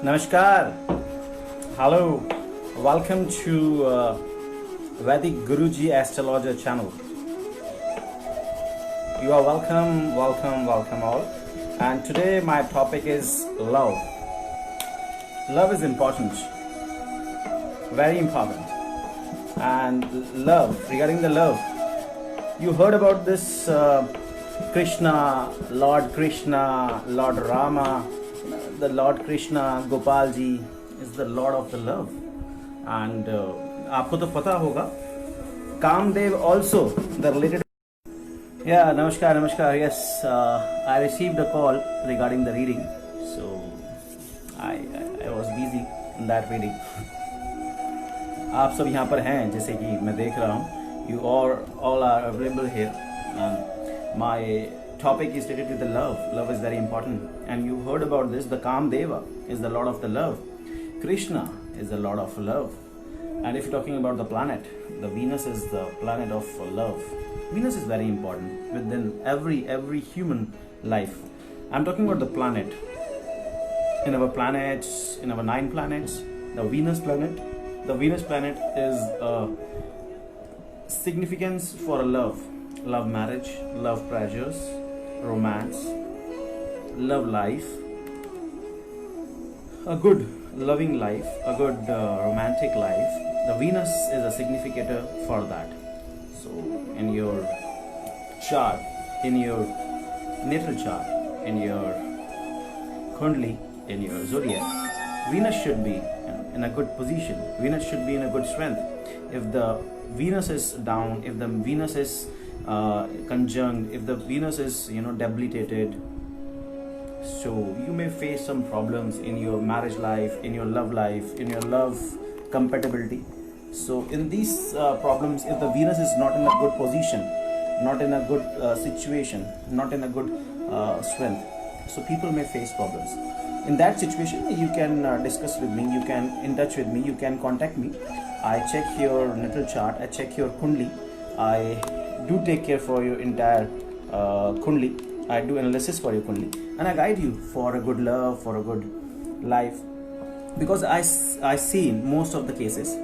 Namaskar. Hello. Welcome to Vedic Guruji Astrologer channel. You are welcome all. And today my topic is love. Love is important, very important. And love, regarding the love, you heard about this Krishna, Lord Rama, the Lord Krishna, Gopalji is the Lord of the love. And आपको तो पता होगा, Kamdev also, the related. Yeah, namaskar. Yes, I received a call regarding the reading, so I was busy in that reading. आप सब यहाँ पर हैं, जैसे कि मैं देख रहा हूँ. You all are available here. My topic is related to the love. Love is very important, and you heard about this. The Kamdeva is the Lord of the love. Krishna is the Lord of love. And if you're talking about the planet, the Venus is the planet of love. Venus is very important within every human life. I'm talking about the planet. In our planets, in our 9 planets, the Venus planet is significance for love marriage, love pleasures, romance, love life, a good loving life, a good romantic life. The Venus is a significator for that. So in your chart, in your natal chart, in your Kundli, in your zodiac, Venus should be in a good position. Venus should be in a good strength. If the Venus is down, if the Venus is conjunct, if the Venus is debilitated, so you may face some problems in your marriage life, in your love life, in your love compatibility. So in these problems, if the Venus is not in a good position, not in a good situation, not in a good strength, so people may face problems. In that situation, you can discuss with me, you can in touch with me, you can contact me. I check your natal chart, I check your Kundli, I do take care for your entire Kundli, I do analysis for your Kundli, and I guide you for a good love, for a good life. Because I see in most of the cases,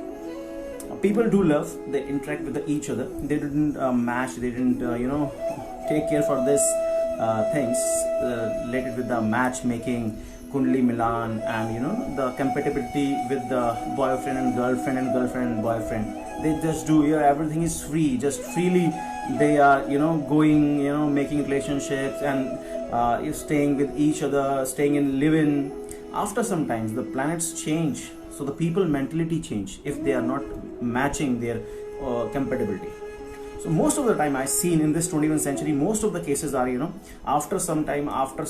people do love, they interact with each other, they didn't match, they didn't take care for this things related with the matchmaking, Kundli Milan, and the compatibility with the boyfriend and girlfriend and boyfriend. They just do, everything is free, just freely they are going, making relationships and staying with each other, staying in live-in. After some times the planets change, so the people mentality change if they are not matching their compatibility. So most of the time I seen in this 21st century, most of the cases are after some time, after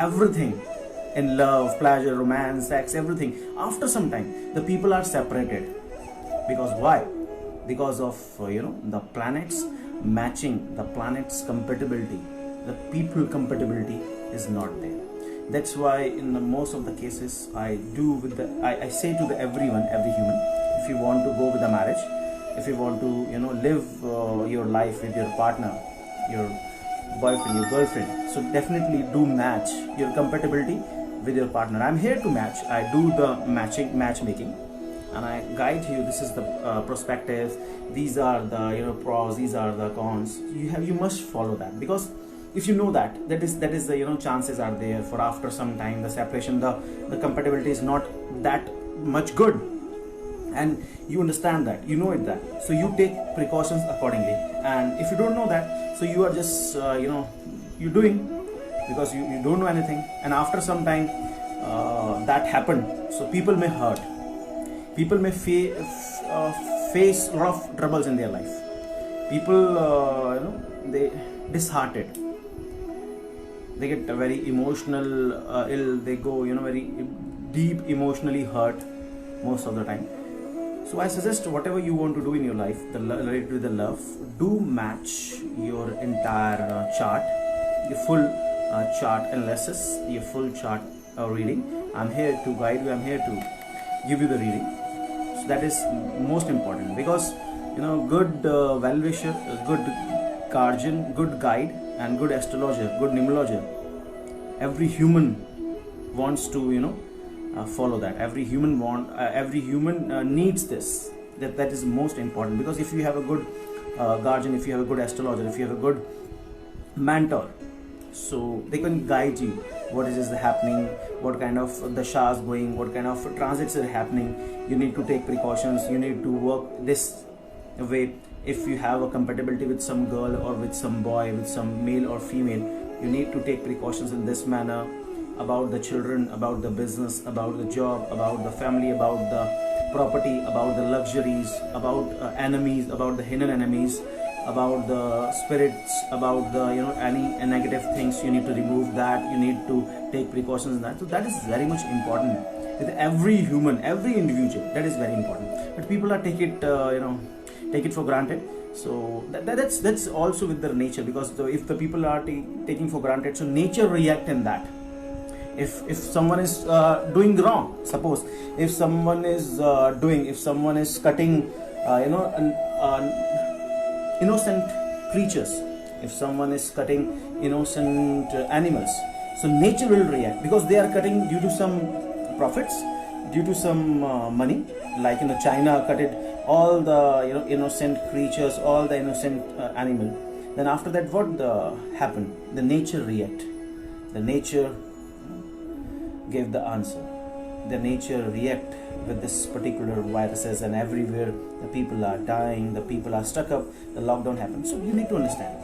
everything in love, pleasure, romance, sex, everything, after some time the people are separated. Because why? Because of the planets matching, the planets compatibility, the people compatibility is not there. That's why in the most of the cases I I say to everyone, every human, if you want to go with a marriage, if you want to live your life with your partner, your boyfriend, your girlfriend, so definitely do match your compatibility with your partner. I'm here to match. I do the matchmaking, and I guide you. This is the perspective. These are the pros. These are the cons. You must follow that, because if you know that is the chances are there for after some time the separation, the compatibility is not that much good, and you understand that, that, so you take precautions accordingly. And if you don't know that, so you are just you're doing because you don't know anything, and after some time that happened, so people may hurt, people may face a lot of troubles in their life. People they disheartened, they get very emotional ill, they go very deep emotionally hurt most of the time. So I suggest whatever you want to do in your life, related to the love, do match your entire chart, your full chart analysis, your full chart reading. I'm here to guide you, I'm here to give you the reading. So that is most important, because good well-wisher, good guardian, good guide, and good astrologer, good numerologer, every human wants to follow that. Every human needs this. That is most important, because if you have a good guardian, if you have a good astrologer, if you have a good mentor, so they can guide you what is happening, what kind of dasha is going, what kind of transits are happening. You need to take precautions, you need to work this way. If you have a compatibility with some girl or with some boy, with some male or female, you need to take precautions in this manner about the children, about the business, about the job, about the family, about the property, about the luxuries, about enemies, about the hidden enemies, about the spirits, about the any negative things. You need to remove that. You need to take precautions in that. So that is very much important with every human, every individual. That is very important. But people are take it for granted. So that's also with their nature, because if the people are taking for granted, so nature react in that. If someone is doing wrong, suppose if someone is cutting innocent creatures, if someone is cutting innocent animals, so nature will react, because they are cutting due to some profits, due to some money. Like China cutted all the innocent creatures, all the innocent animal. Then after that, what happened? The nature react. The nature gave the answer. The nature react with this particular viruses, and everywhere the people are dying, the people are stuck up, the lockdown happens. So you need to understand,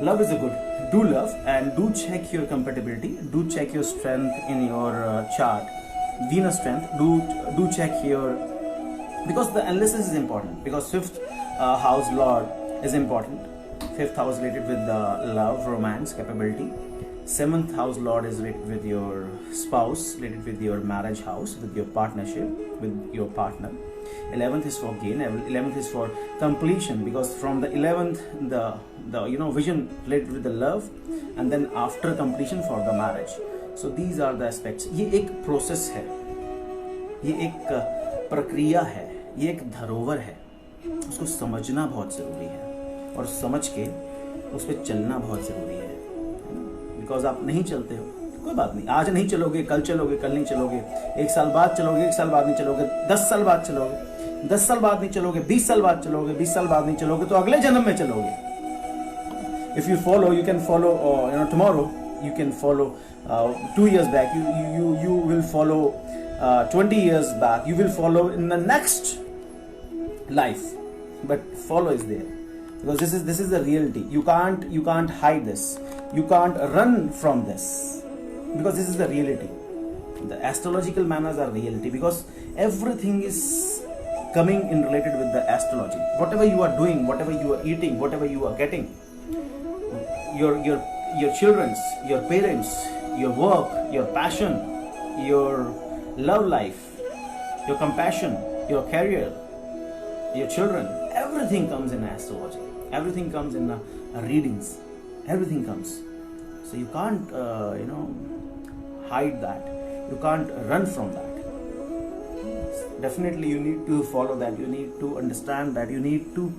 love is a good. Do love, and do check your compatibility. Do check your strength in your chart, Venus strength. Do check your, because the analysis is important, because fifth house lord is important. Fifth house related with the love, romance, capability. Seventh house lord is related with your spouse, related with your marriage house, with your partnership, with your partner. 11th is for gain. 11th is for completion, because from the 11th the vision related with the love, and then after completion for the marriage. So these are the aspects. ये एक process है, ये एक प्रक्रिया है, ये एक धरोहर है. उसको समझना बहुत जरूरी है, और समझ के उस पर चलना बहुत जरूरी है. बिकॉज आप नहीं चलते हो, कोई बात नहीं, आज नहीं चलोगे, कल चलोगे, कल नहीं चलोगे, एक साल बाद चलोगे, एक साल बाद नहीं चलोगे, 10 साल बाद चलोगे, 10 साल बाद नहीं चलोगे, 20 साल बाद चलोगे, 20 साल बाद नहीं चलोगे, तो अगले जन्म में चलोगे. If you follow, you can follow tomorrow, you can follow 2 years back, you will follow 20 years back, you will follow in the next life. But follow is there, because this is the reality. You can't hide this. You can't run from this, because this is the reality. The astrological manners are reality, because everything is coming in related with the astrology. Whatever you are doing, whatever you are eating, whatever you are getting, your children's, your parents, your work, your passion, your love life, your compassion, your career, your children, everything comes in astrology. Everything comes in readings. Everything comes. So you can't hide that. You can't run from that. Definitely you need to follow that. You need to understand that. You need to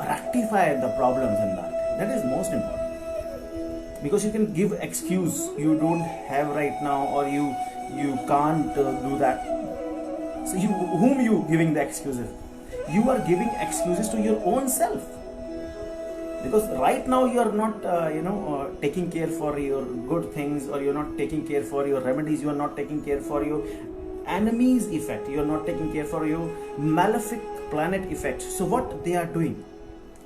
rectify the problems in that. That is most important, because you can give excuse you don't have right now, or you can't do that. So whom you giving the excuses? You are giving excuses to your own self, because right now you are not taking care for your good things, or you're not taking care for your remedies, you are not taking care for your enemies effect, you are not taking care for your malefic planet effect. So what they are doing,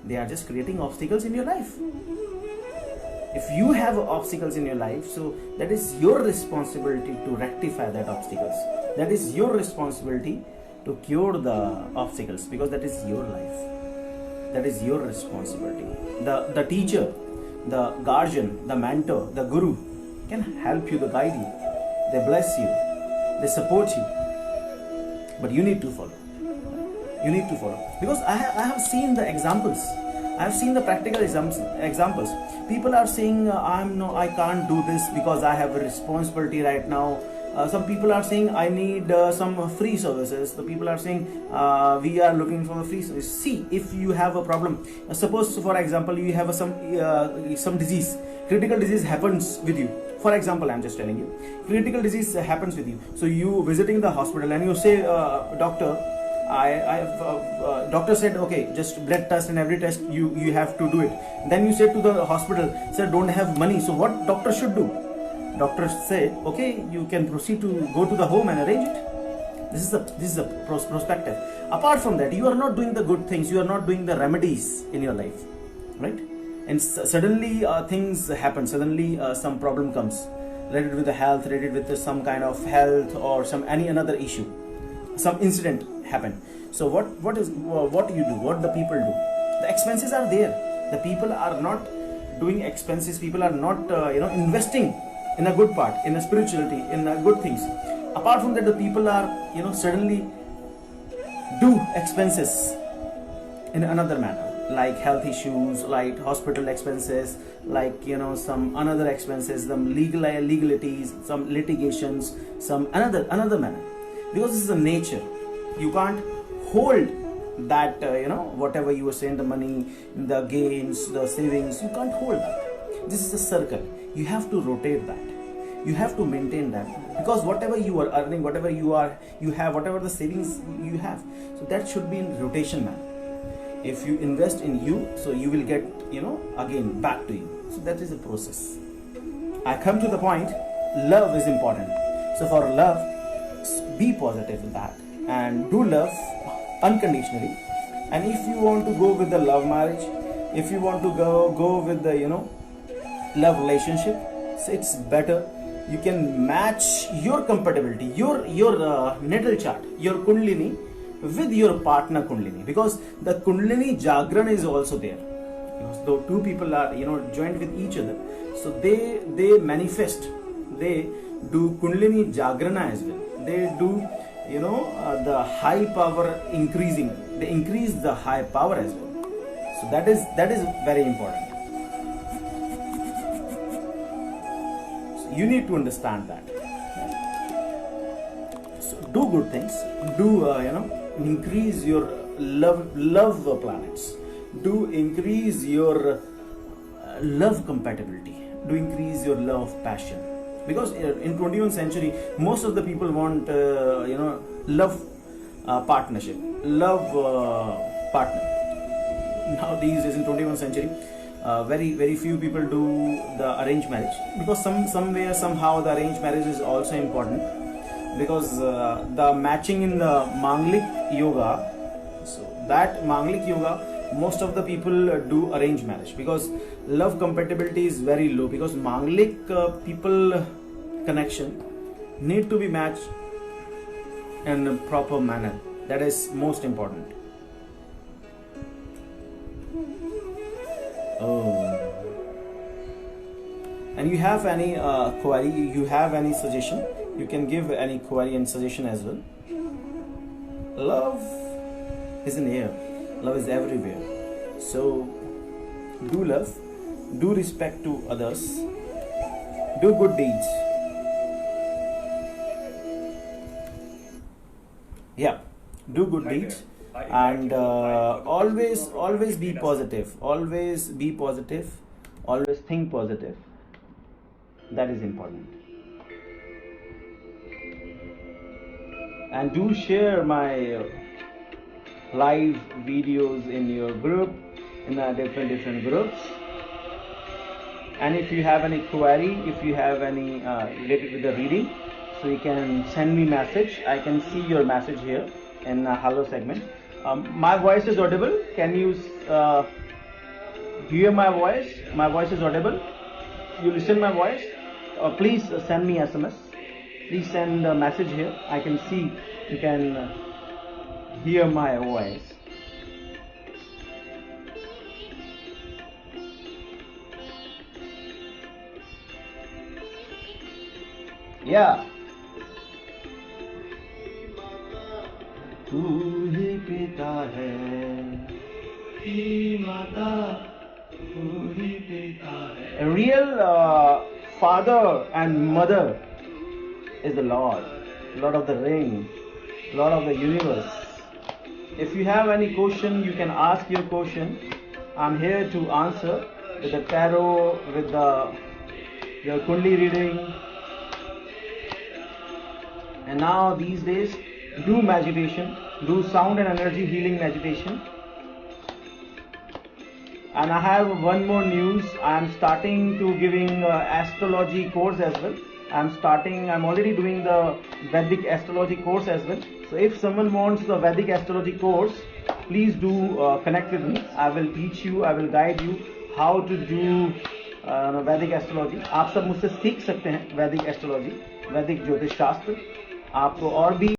they are just creating obstacles in your life. If you have obstacles in your life, so that is your responsibility to rectify that obstacles. That is your responsibility to cure the obstacles, because that is your life. That is your responsibility. The teacher, the guardian, the mentor, the guru can help you, they guide you, they bless you, they support you. But you need to follow. You need to follow, because I have seen the examples. I have seen the practical examples. People are saying, I can't do this because I have a responsibility right now. Some people are saying, I need some free services. The people are saying, we are looking for a free service. See, if you have a problem, suppose for example you have some disease, critical disease happens with you. For example, I'm just telling you, critical disease happens with you. So you visiting the hospital and you say, doctor, doctor said, okay, just blood test, and every test you have to do it. Then you say to the hospital, sir, don't have money. So what doctor should do? Doctor say, okay, you can proceed to go to the home and arrange it. This is a perspective. Apart from that, you are not doing the good things. You are not doing the remedies in your life, right? And suddenly things happen. Suddenly some problem comes related with the health, related with some kind of health or any another issue. Some incident happen. So what you do? What the people do? The expenses are there. The people are not doing expenses. People are not investing in a good part, in a spirituality, in good things. Apart from that, the people are suddenly do expenses in another manner, like health issues, like hospital expenses, like some another expenses, some legalities, some litigations, some another manner. Because this is a nature. You can't hold that whatever you were saying, the money, the gains, the savings, you can't hold that. This is a circle. You have to rotate that. You have to maintain that, because whatever you are earning, whatever you have, whatever the savings you have, so that should be in rotation manner. If you invest in you, so you will get again back to you. So that is the process. I come to the point, love is important. So for love, be positive in that and do love unconditionally. And if you want to go with the love marriage, if you want to go with the love relationship, so it's better. You can match your compatibility, your natal chart, your kundalini with your partner kundalini, because the kundalini jagran is also there. Because though two people are joined with each other, so they manifest, they do kundalini jagrana as well. They do the high power increasing. They increase the high power as well. So that is very important. You need to understand that. So do good things. Do increase your love planets. Do increase your love compatibility. Do increase your love passion. Because in 21st century, most of the people want love partnership, love partner. Now these days in 21st century, very few people do the arranged marriage, because somewhere somehow the arranged marriage is also important, because the matching in the Manglik yoga, so that Manglik yoga, most of the people do arranged marriage, because love compatibility is very low, because Manglik people connection need to be matched in a proper manner. That is most important. And you have any query, you have any suggestion, you can give any query and suggestion as well. Love is in air, love is everywhere. So do love, do respect to others, do good deeds. Yeah, do good deeds. And always be positive, always be positive, always think positive. That is important. And do share my live videos in your group, in different groups. And if you have any query, if you have any related with the reading, so you can send me message. I can see your message here in hello segment. My voice is audible. Can you hear my voice? My voice is audible. You listen my voice. Please send me SMS. Please send a message here. I can see you can hear my voice. Yeah. तू ही पिता है, माता तू ही पिता है. A real father and mother is the Lord, Lord of the Ring, Lord of the universe. If you have any question, you can ask your question. I'm here to answer with the tarot, with the your Kundli reading. And now these days, do meditation, do sound and energy healing meditation. And I have one more news. I am starting to giving astrology course as well. I'm already doing the Vedic astrology course as well. So if someone wants the Vedic astrology course, please do connect with me. I will teach you, I will guide you how to do वैदिक astrology. आप सब मुझसे सीख सकते हैं वैदिक astrology, वैदिक ज्योतिष शास्त्र. आपको और भी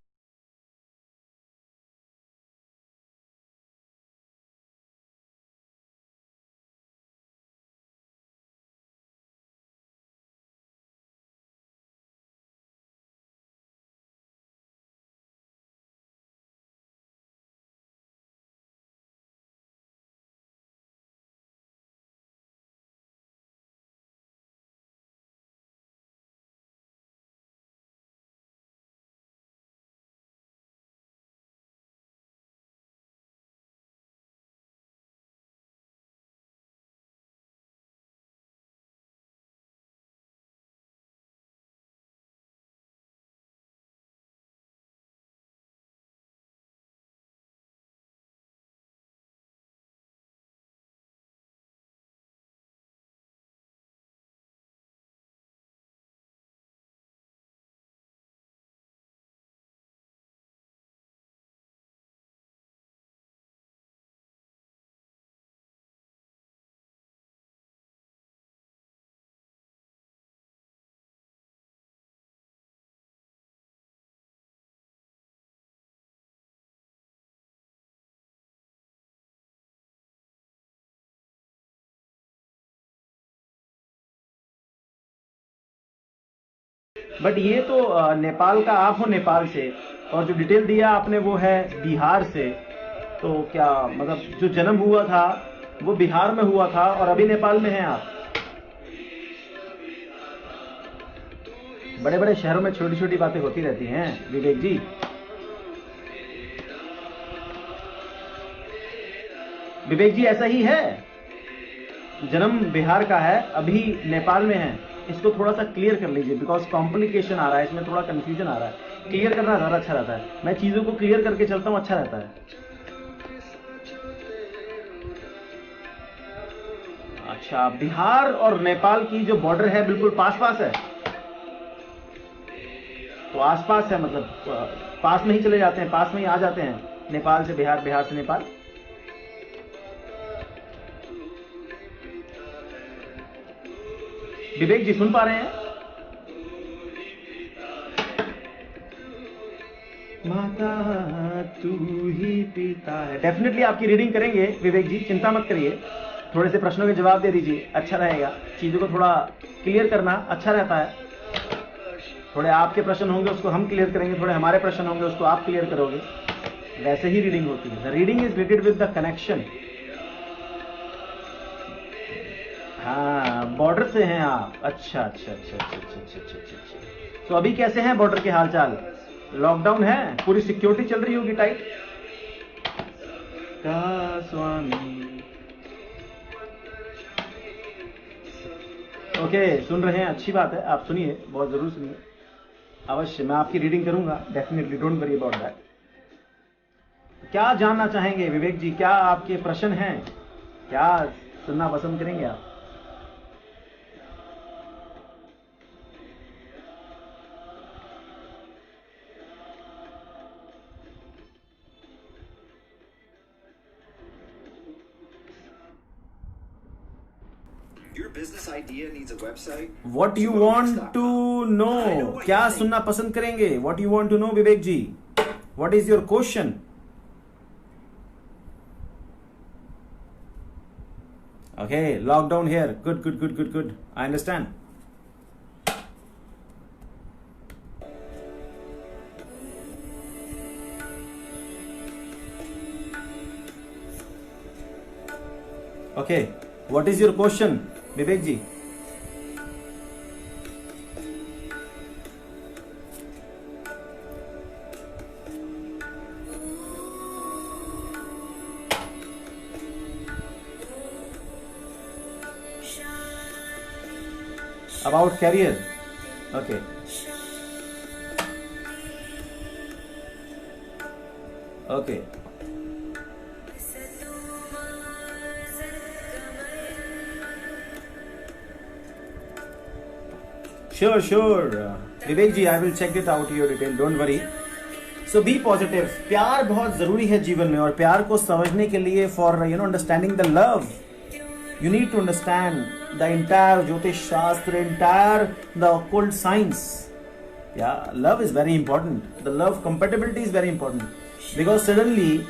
बट ये तो नेपाल का, आप हो नेपाल से, और जो डिटेल दिया आपने वो है बिहार से. तो क्या मतलब जो जन्म हुआ था वो बिहार में हुआ था और अभी नेपाल में हैं आप? बड़े बड़े शहरों में छोटी छोटी बातें होती रहती हैं विवेक जी. विवेक जी ऐसा ही है, जन्म बिहार का है, अभी नेपाल में है. इसको थोड़ा सा क्लियर कर लीजिए, बिकॉज कॉम्प्लिकेशन आ रहा है इसमें, थोड़ा कंफ्यूजन आ रहा है. क्लियर करना ज्यादा अच्छा रहता है. मैं चीजों को क्लियर करके चलता हूं, अच्छा रहता है. अच्छा, बिहार और नेपाल की जो बॉर्डर है बिल्कुल पास पास है. तो आस पास है, मतलब पास में ही चले जाते हैं, पास में ही आ जाते हैं. नेपाल से बिहार, बिहार से नेपाल. विवेक जी सुन पा रहे हैं? माता तू ही पिता है. डेफिनेटली आपकी रीडिंग करेंगे विवेक जी, चिंता मत करिए. थोड़े से प्रश्नों के जवाब दे दीजिए, अच्छा रहेगा. चीजों को थोड़ा क्लियर करना अच्छा रहता है. थोड़े आपके प्रश्न होंगे उसको हम क्लियर करेंगे, थोड़े हमारे प्रश्न होंगे उसको आप क्लियर करोगे. वैसे ही रीडिंग होती है. The reading is related with the connection. हाँ, बॉर्डर से हैं आप. अच्छा अच्छा अच्छा अच्छा अच्छा अच्छा अच्छा अच्छा. तो अभी कैसे हैं बॉर्डर के हालचाल? लॉकडाउन है, पूरी सिक्योरिटी चल रही होगी टाइट. का स्वामी. ओके, सुन रहे हैं, अच्छी बात है. आप सुनिए, बहुत जरूर सुनिए. अवश्य मैं आपकी रीडिंग करूंगा, definitely, don't worry about that. क्या जानना चाहेंगे विवेक जी? क्या आपके प्रश्न हैं? क्या सुनना पसंद करेंगे आप? Your business idea needs a website. What you want to know? क्या सुनना पसंद करेंगे? What you want to know Vivek ji? What is your question? Okay, lockdown here. Good, good, good, good, good. I understand. Okay, what is your question, Vivek ji? about career. Okay. Okay. Sure. Vivek ji, I will check it out your detail. Don't worry. So be positive. प्यार बहुत जरूरी है जीवन में, और प्यार को समझने के लिए for understanding the love, you need to understand the entire Jyotish Shastra, entire the occult science. Yeah, love is very important. The love compatibility is very important, because suddenly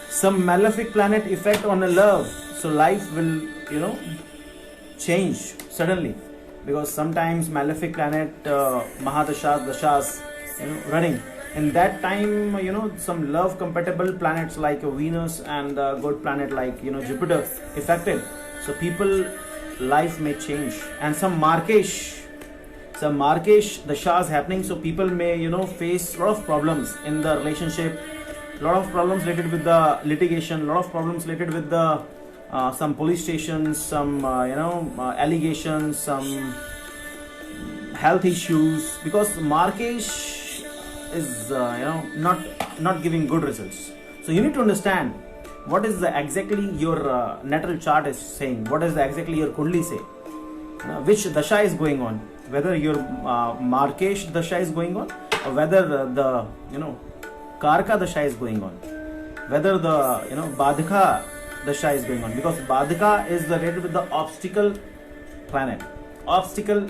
some malefic planet effect on a love, so life will change suddenly, because sometimes malefic planet mahadashas dashas running in that time, some love compatible planets like Venus and good planet like Jupiter affected, so people life may change, and some markesh dashas happening, so people may face lot of problems in the relationship, lot of problems related with the litigation, lot of problems related with the some police stations, some allegations, some health issues, because markesh is not giving good results. So you need to understand what is exactly your natal chart is saying, what is exactly your kundli say, which dasha is going on, whether your markesh dasha is going on, or whether the karka dasha is going on, whether the badhika dasha is going on, because badhika is related with the obstacle planet, obstacle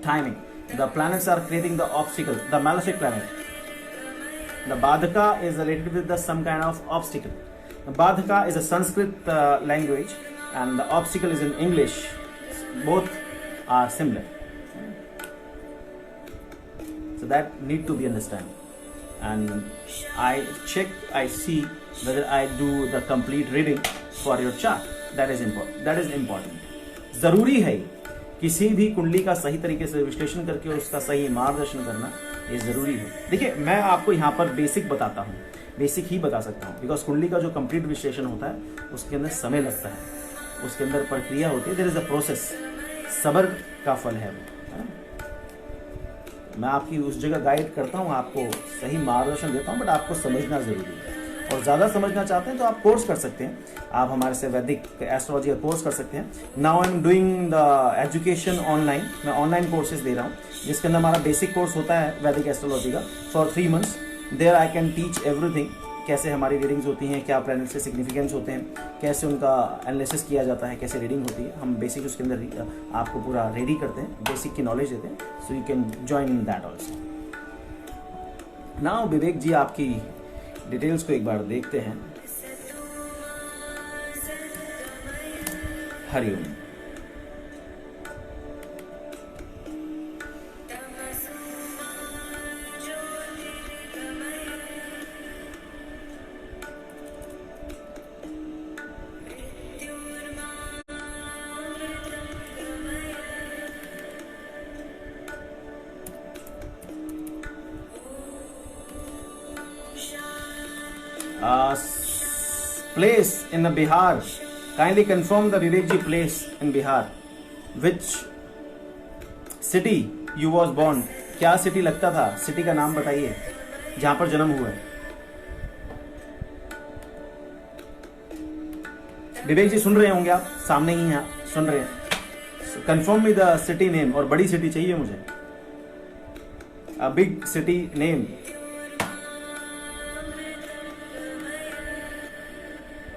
timing. The planets are creating the obstacle, the malefic planet. The badhika is related with the some kind of obstacle. The badhika is a Sanskrit language, and the obstacle is in English. Both are similar, so that need to be understood. And I see whether I do the complete reading for your chart. That is important. जरूरी है किसी भी कुंडली का सही तरीके से विश्लेषण करके उसका सही मार्गदर्शन करना, ये जरूरी है. देखिए, मैं आपको यहाँ पर बेसिक बताता हूँ, बेसिक ही बता सकता हूँ, बिकॉज कुंडली का जो कंप्लीट विश्लेषण होता है उसके अंदर समय लगता है, उसके अंदर प्रक्रिया होती है, देयर इज अ प्रोसेस, सब्र का फल है. मैं आपकी उस जगह गाइड करता हूँ, आपको सही मार्गदर्शन देता हूँ, बट आपको समझना जरूरी है. और ज़्यादा समझना चाहते हैं तो आप कोर्स कर सकते हैं, आप हमारे से वैदिक एस्ट्रोलॉजी का कोर्स कर सकते हैं. Now I am doing the education online, मैं ऑनलाइन कोर्सेज दे रहा हूँ, जिसके अंदर हमारा बेसिक कोर्स होता है वैदिक एस्ट्रोलॉजी का for 3 months. There I can teach everything, कैसे हमारी रीडिंग्स होती हैं, क्या प्लैनेट्स के सिग्निफिकेंस होते हैं, कैसे उनका एनालिसिस किया जाता है, कैसे रीडिंग होती है. हम बेसिक उसके अंदर आपको पूरा रेडी करते हैं, बेसिक की नॉलेज देते हैं, so you can join in that also. Now Vivek ji, आपकी डिटेल्स को एक बार देखते हैं. Hariom. Place in the Bihar. Kindly confirm the Vivek ji place in Bihar. Which city you was born? क्या सिटी लगता था? सिटी का नाम बताइए जहां पर जन्म हुआ है. विवेक जी सुन रहे होंगे, आप सामने ही हैं, सुन रहे हैं. Confirm me the city name, और बड़ी सिटी चाहिए मुझे, a big city name.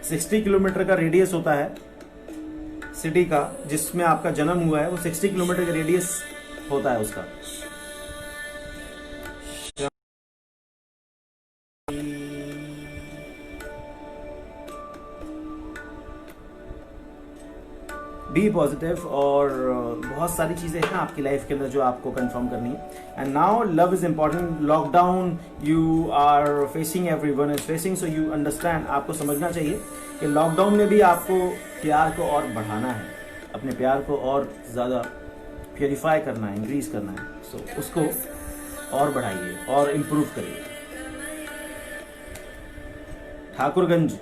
60 kilometre का रेडियस होता है सिटी का, जिसमें आपका जन्म हुआ है, वो 60 किलोमीटर का रेडियस होता है उसका. Be positive. और बहुत सारी चीज़ें हैं आपकी लाइफ के अंदर जो आपको कंफर्म करनी है. And now love is important. Lockdown you are facing, everyone is facing, so you understand. आपको समझना चाहिए कि लॉकडाउन में भी आपको प्यार को और बढ़ाना है, अपने प्यार को और ज़्यादा प्योरीफाई करना है, इंक्रीज करना है. सो उसको और बढ़ाइए और इम्प्रूव करिए. Thakurganj.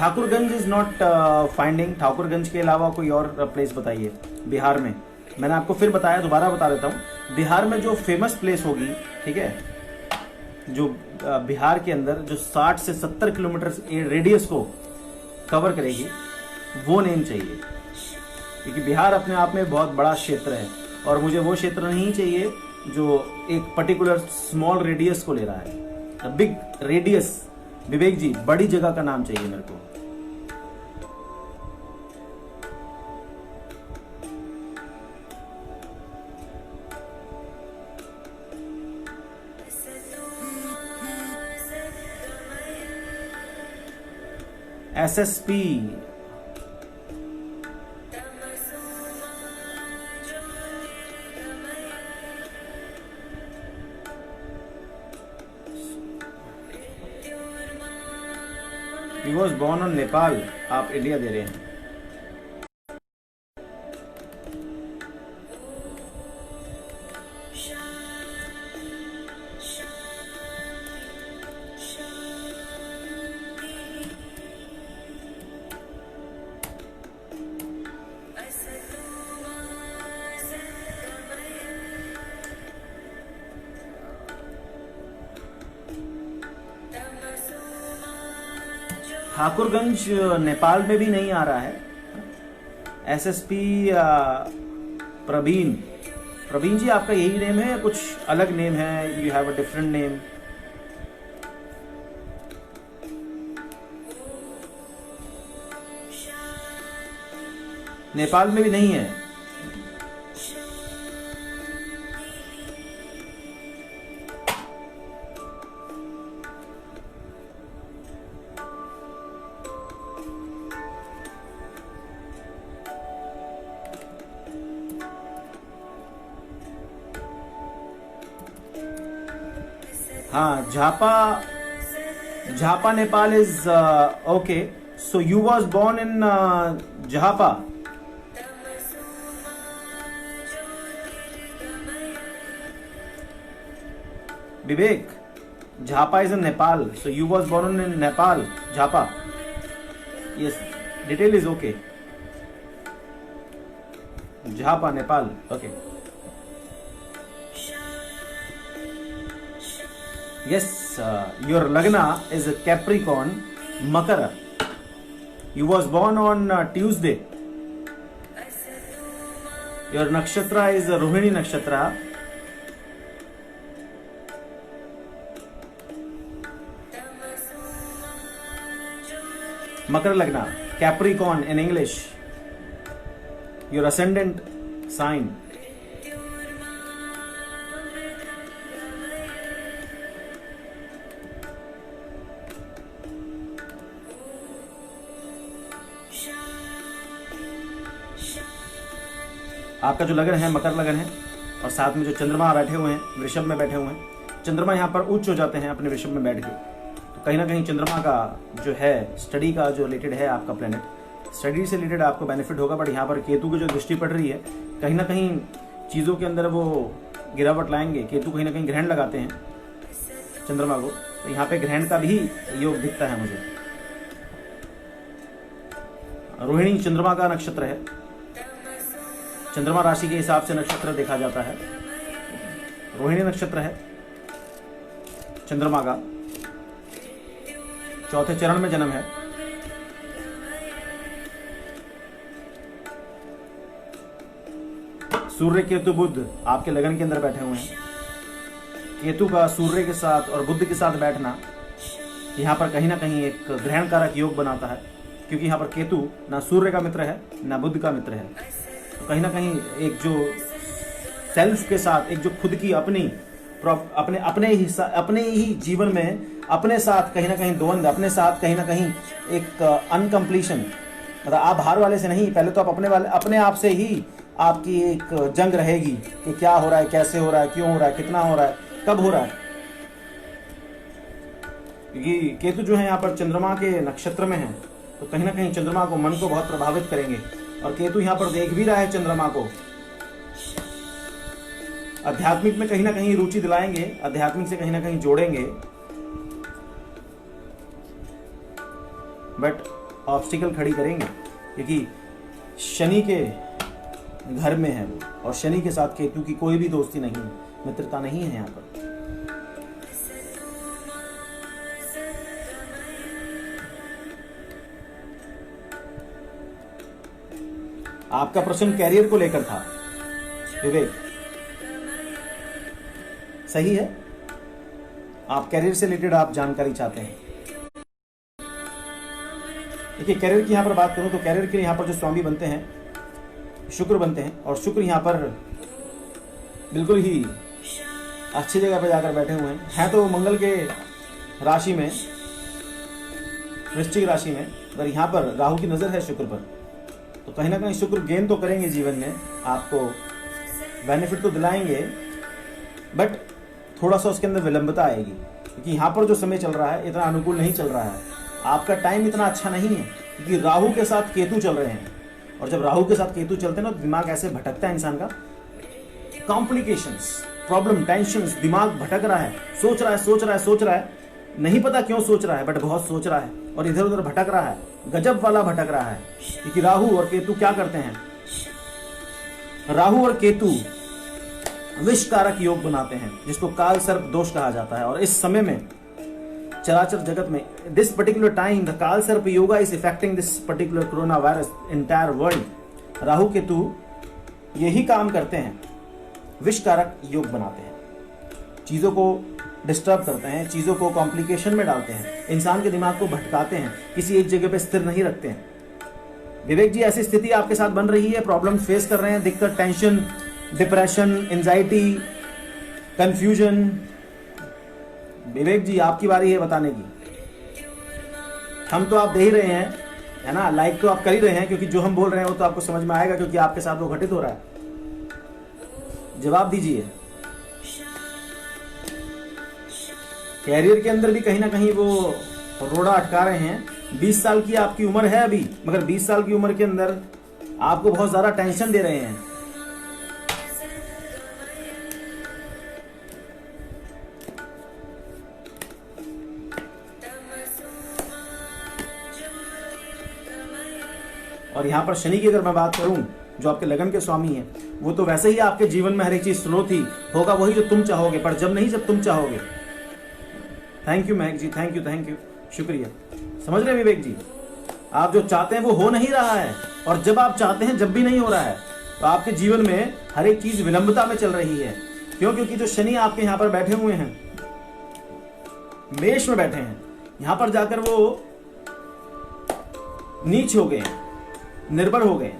Thakurganj is not finding. Thakurganj के अलावा कोई और प्लेस बताइए बिहार में। मैंने आपको फिर बताया, दोबारा बता देता हूँ। बिहार में जो फेमस प्लेस होगी, ठीक है, जो बिहार के अंदर जो 60 से 70 किलोमीटर रेडियस को कवर करेगी, वो नेम चाहिए। क्योंकि बिहार अपने आप में बहुत बड़ा क्षेत्र है और मुझे वो क्षेत्र नहीं चाहिए जो एक पर्टिकुलर स्मॉल रेडियस को ले रहा है। Big radius. विवेक जी, बड़ी जगह का नाम चाहिए मेरे को। SSP, he was born on Nepal. आप इंडिया दे रहे हैं। ठाकुरगंज नेपाल में भी नहीं आ रहा है। SSP प्रवीण। प्रवीण जी, आपका यही नेम है या कुछ अलग नेम है? You have a different name. Nepal में भी नहीं है। हाँ, Jhapa Nepal is okay. So you was born in Jhapa. Vivek, Jhapa is in Nepal, so you was born in Nepal, Jhapa. Yes, detail is okay. Jhapa Nepal, okay. Yes, your Lagna is a Capricorn, Makara. You was born on Tuesday. Your Nakshatra is a Rohini Nakshatra. Makara Lagna, Capricorn in English. Your ascendant sign. आपका जो लगन है मकर लगन है, और साथ में जो चंद्रमा बैठे हुए हैं, वृषभ में बैठे हुए हैं। चंद्रमा यहाँ पर उच्च हो जाते हैं अपने वृषभ में बैठ के, तो कहीं ना कहीं चंद्रमा का जो है स्टडी का जो रिलेटेड है आपका प्लेनेट, स्टडी से रिलेटेड आपको बेनिफिट होगा। बट यहाँ पर केतु की जो दृष्टि पड़ रही है, कहीं ना कहीं चीज़ों के अंदर वो गिरावट लाएंगे। केतु कहीं ना कहीं ग्रहण लगाते हैं चंद्रमा को, तो यहाँ पे ग्रहण का भी योग दिखता है मुझे। रोहिणी चंद्रमा का नक्षत्र है, चंद्रमा राशि के हिसाब से नक्षत्र देखा जाता है। रोहिणी नक्षत्र है चंद्रमा का, चौथे चरण में जन्म है। सूर्य केतु बुध आपके लगन के अंदर बैठे हुए हैं। केतु का सूर्य के साथ और बुध के साथ बैठना यहाँ पर कहीं ना कहीं एक ग्रहण कारक योग बनाता है, क्योंकि यहाँ पर केतु ना सूर्य का मित्र है ना बुध का मित्र है। तो कहीं ना कहीं एक जो सेल्फ के साथ, एक जो खुद की अपने ही जीवन में अपने साथ कहीं ना कहीं द्वंद, अपने साथ कहीं ना कहीं एक अनकम्प्लीशन, मतलब आप बाहर वाले से नहीं, पहले तो आप अपने आप से ही आपकी एक जंग रहेगी कि क्या हो रहा है, कैसे हो रहा है, क्यों हो रहा है, कितना हो रहा है, कब हो रहा है। क्योंकि केतु जो है यहाँ पर चंद्रमा के नक्षत्र में है, तो कहीं ना कहीं चंद्रमा को, मन को बहुत प्रभावित करेंगे। और केतु यहाँ पर देख भी रहा है चंद्रमा को, आध्यात्मिक में कहीं ना कहीं रुचि दिलाएंगे, आध्यात्मिक से कहीं ना कहीं जोड़ेंगे। बट ऑब्स्टिकल खड़ी करेंगे, क्योंकि शनि के घर में है वो, और शनि के साथ केतु की कोई भी दोस्ती नहीं है, मित्रता नहीं है यहाँ पर। आपका प्रश्न कैरियर को लेकर था विवेक, सही है? आप कैरियर से रिलेटेड आप जानकारी चाहते हैं। देखिए, कैरियर की यहां पर बात करूं तो कैरियर के यहां पर जो स्वामी बनते हैं शुक्र बनते हैं, और शुक्र यहां पर बिल्कुल ही अच्छी जगह पर जाकर बैठे हुए हैं तो मंगल के राशि में, वृश्चिक राशि में, अगर यहां पर राहु की नजर है शुक्र पर, तो कहीं ना कहीं शुक्र गेन तो करेंगे जीवन में, आपको बेनिफिट तो दिलाएंगे, बट थोड़ा सा उसके अंदर विलंबता आएगी, क्योंकि यहाँ पर जो समय चल रहा है इतना अनुकूल नहीं चल रहा है, आपका टाइम इतना अच्छा नहीं है, क्योंकि राहु के साथ केतु चल रहे हैं, और जब राहु के साथ केतु चलते हैं ना, तो दिमाग ऐसे भटकता है इंसान का, कॉम्प्लिकेशंस, प्रॉब्लम, टेंशंस, दिमाग भटक रहा है, सोच रहा है, नहीं पता क्यों सोच रहा है, बट बहुत सोच रहा है, और इधर उधर भटक रहा है, गजब वाला भटक रहा है, क्योंकि राहु और केतु क्या करते हैं, राहु और केतु विषकारक योग बनाते हैं, जिसको काल सर्प दोष कहा जाता है। और इस समय में चराचर जगत में, this particular time the kaal sarp yoga is affecting this particular corona virus entire world. Rahu Ketu यही काम करते हैं, विषकारक योग बनाते हैं, चीजों को डिस्टर्ब करते हैं, चीजों को कॉम्प्लिकेशन में डालते हैं, इंसान के दिमाग को भटकाते हैं, किसी एक जगह पे स्थिर नहीं रखते हैं। विवेक जी, ऐसी स्थिति आपके साथ बन रही है, प्रॉब्लम फेस कर रहे हैं, दिक्कत, टेंशन, डिप्रेशन, एंजाइटी, कंफ्यूजन। विवेक जी, आपकी बारी है बताने की। हम तो आप दे ही रहे हैं, है ना, लाइक तो आप कर ही रहे हैं, क्योंकि जो हम बोल रहे हैं वो तो आपको समझ में आएगा, क्योंकि आपके साथ वो घटित हो रहा है। जवाब दीजिए। कैरियर के अंदर भी कहीं ना कहीं वो रोड़ा अटका रहे हैं। 20 साल की आपकी उम्र है अभी, मगर 20 साल की उम्र के अंदर आपको बहुत ज्यादा टेंशन दे रहे हैं। और यहां पर शनि की अगर मैं बात करूं, जो आपके लगन के स्वामी हैं, वो तो वैसे ही आपके जीवन में हर एक चीज स्लो थी, होगा वही जो तुम चाहोगे, पर जब नहीं, जब तुम चाहोगे। Thank you Mahak ji, thank you, शुक्रिया। समझ रहे विवेक जी, आप जो चाहते हैं वो हो नहीं रहा है, और जब आप चाहते हैं जब भी नहीं हो रहा है, तो आपके जीवन में हर एक चीज विलंबता में चल रही है। क्यों? क्योंकि जो शनि आपके यहाँ पर बैठे हुए हैं, मेष में बैठे हैं, यहां पर जाकर वो नीच हो गए, निर्भर हो गए।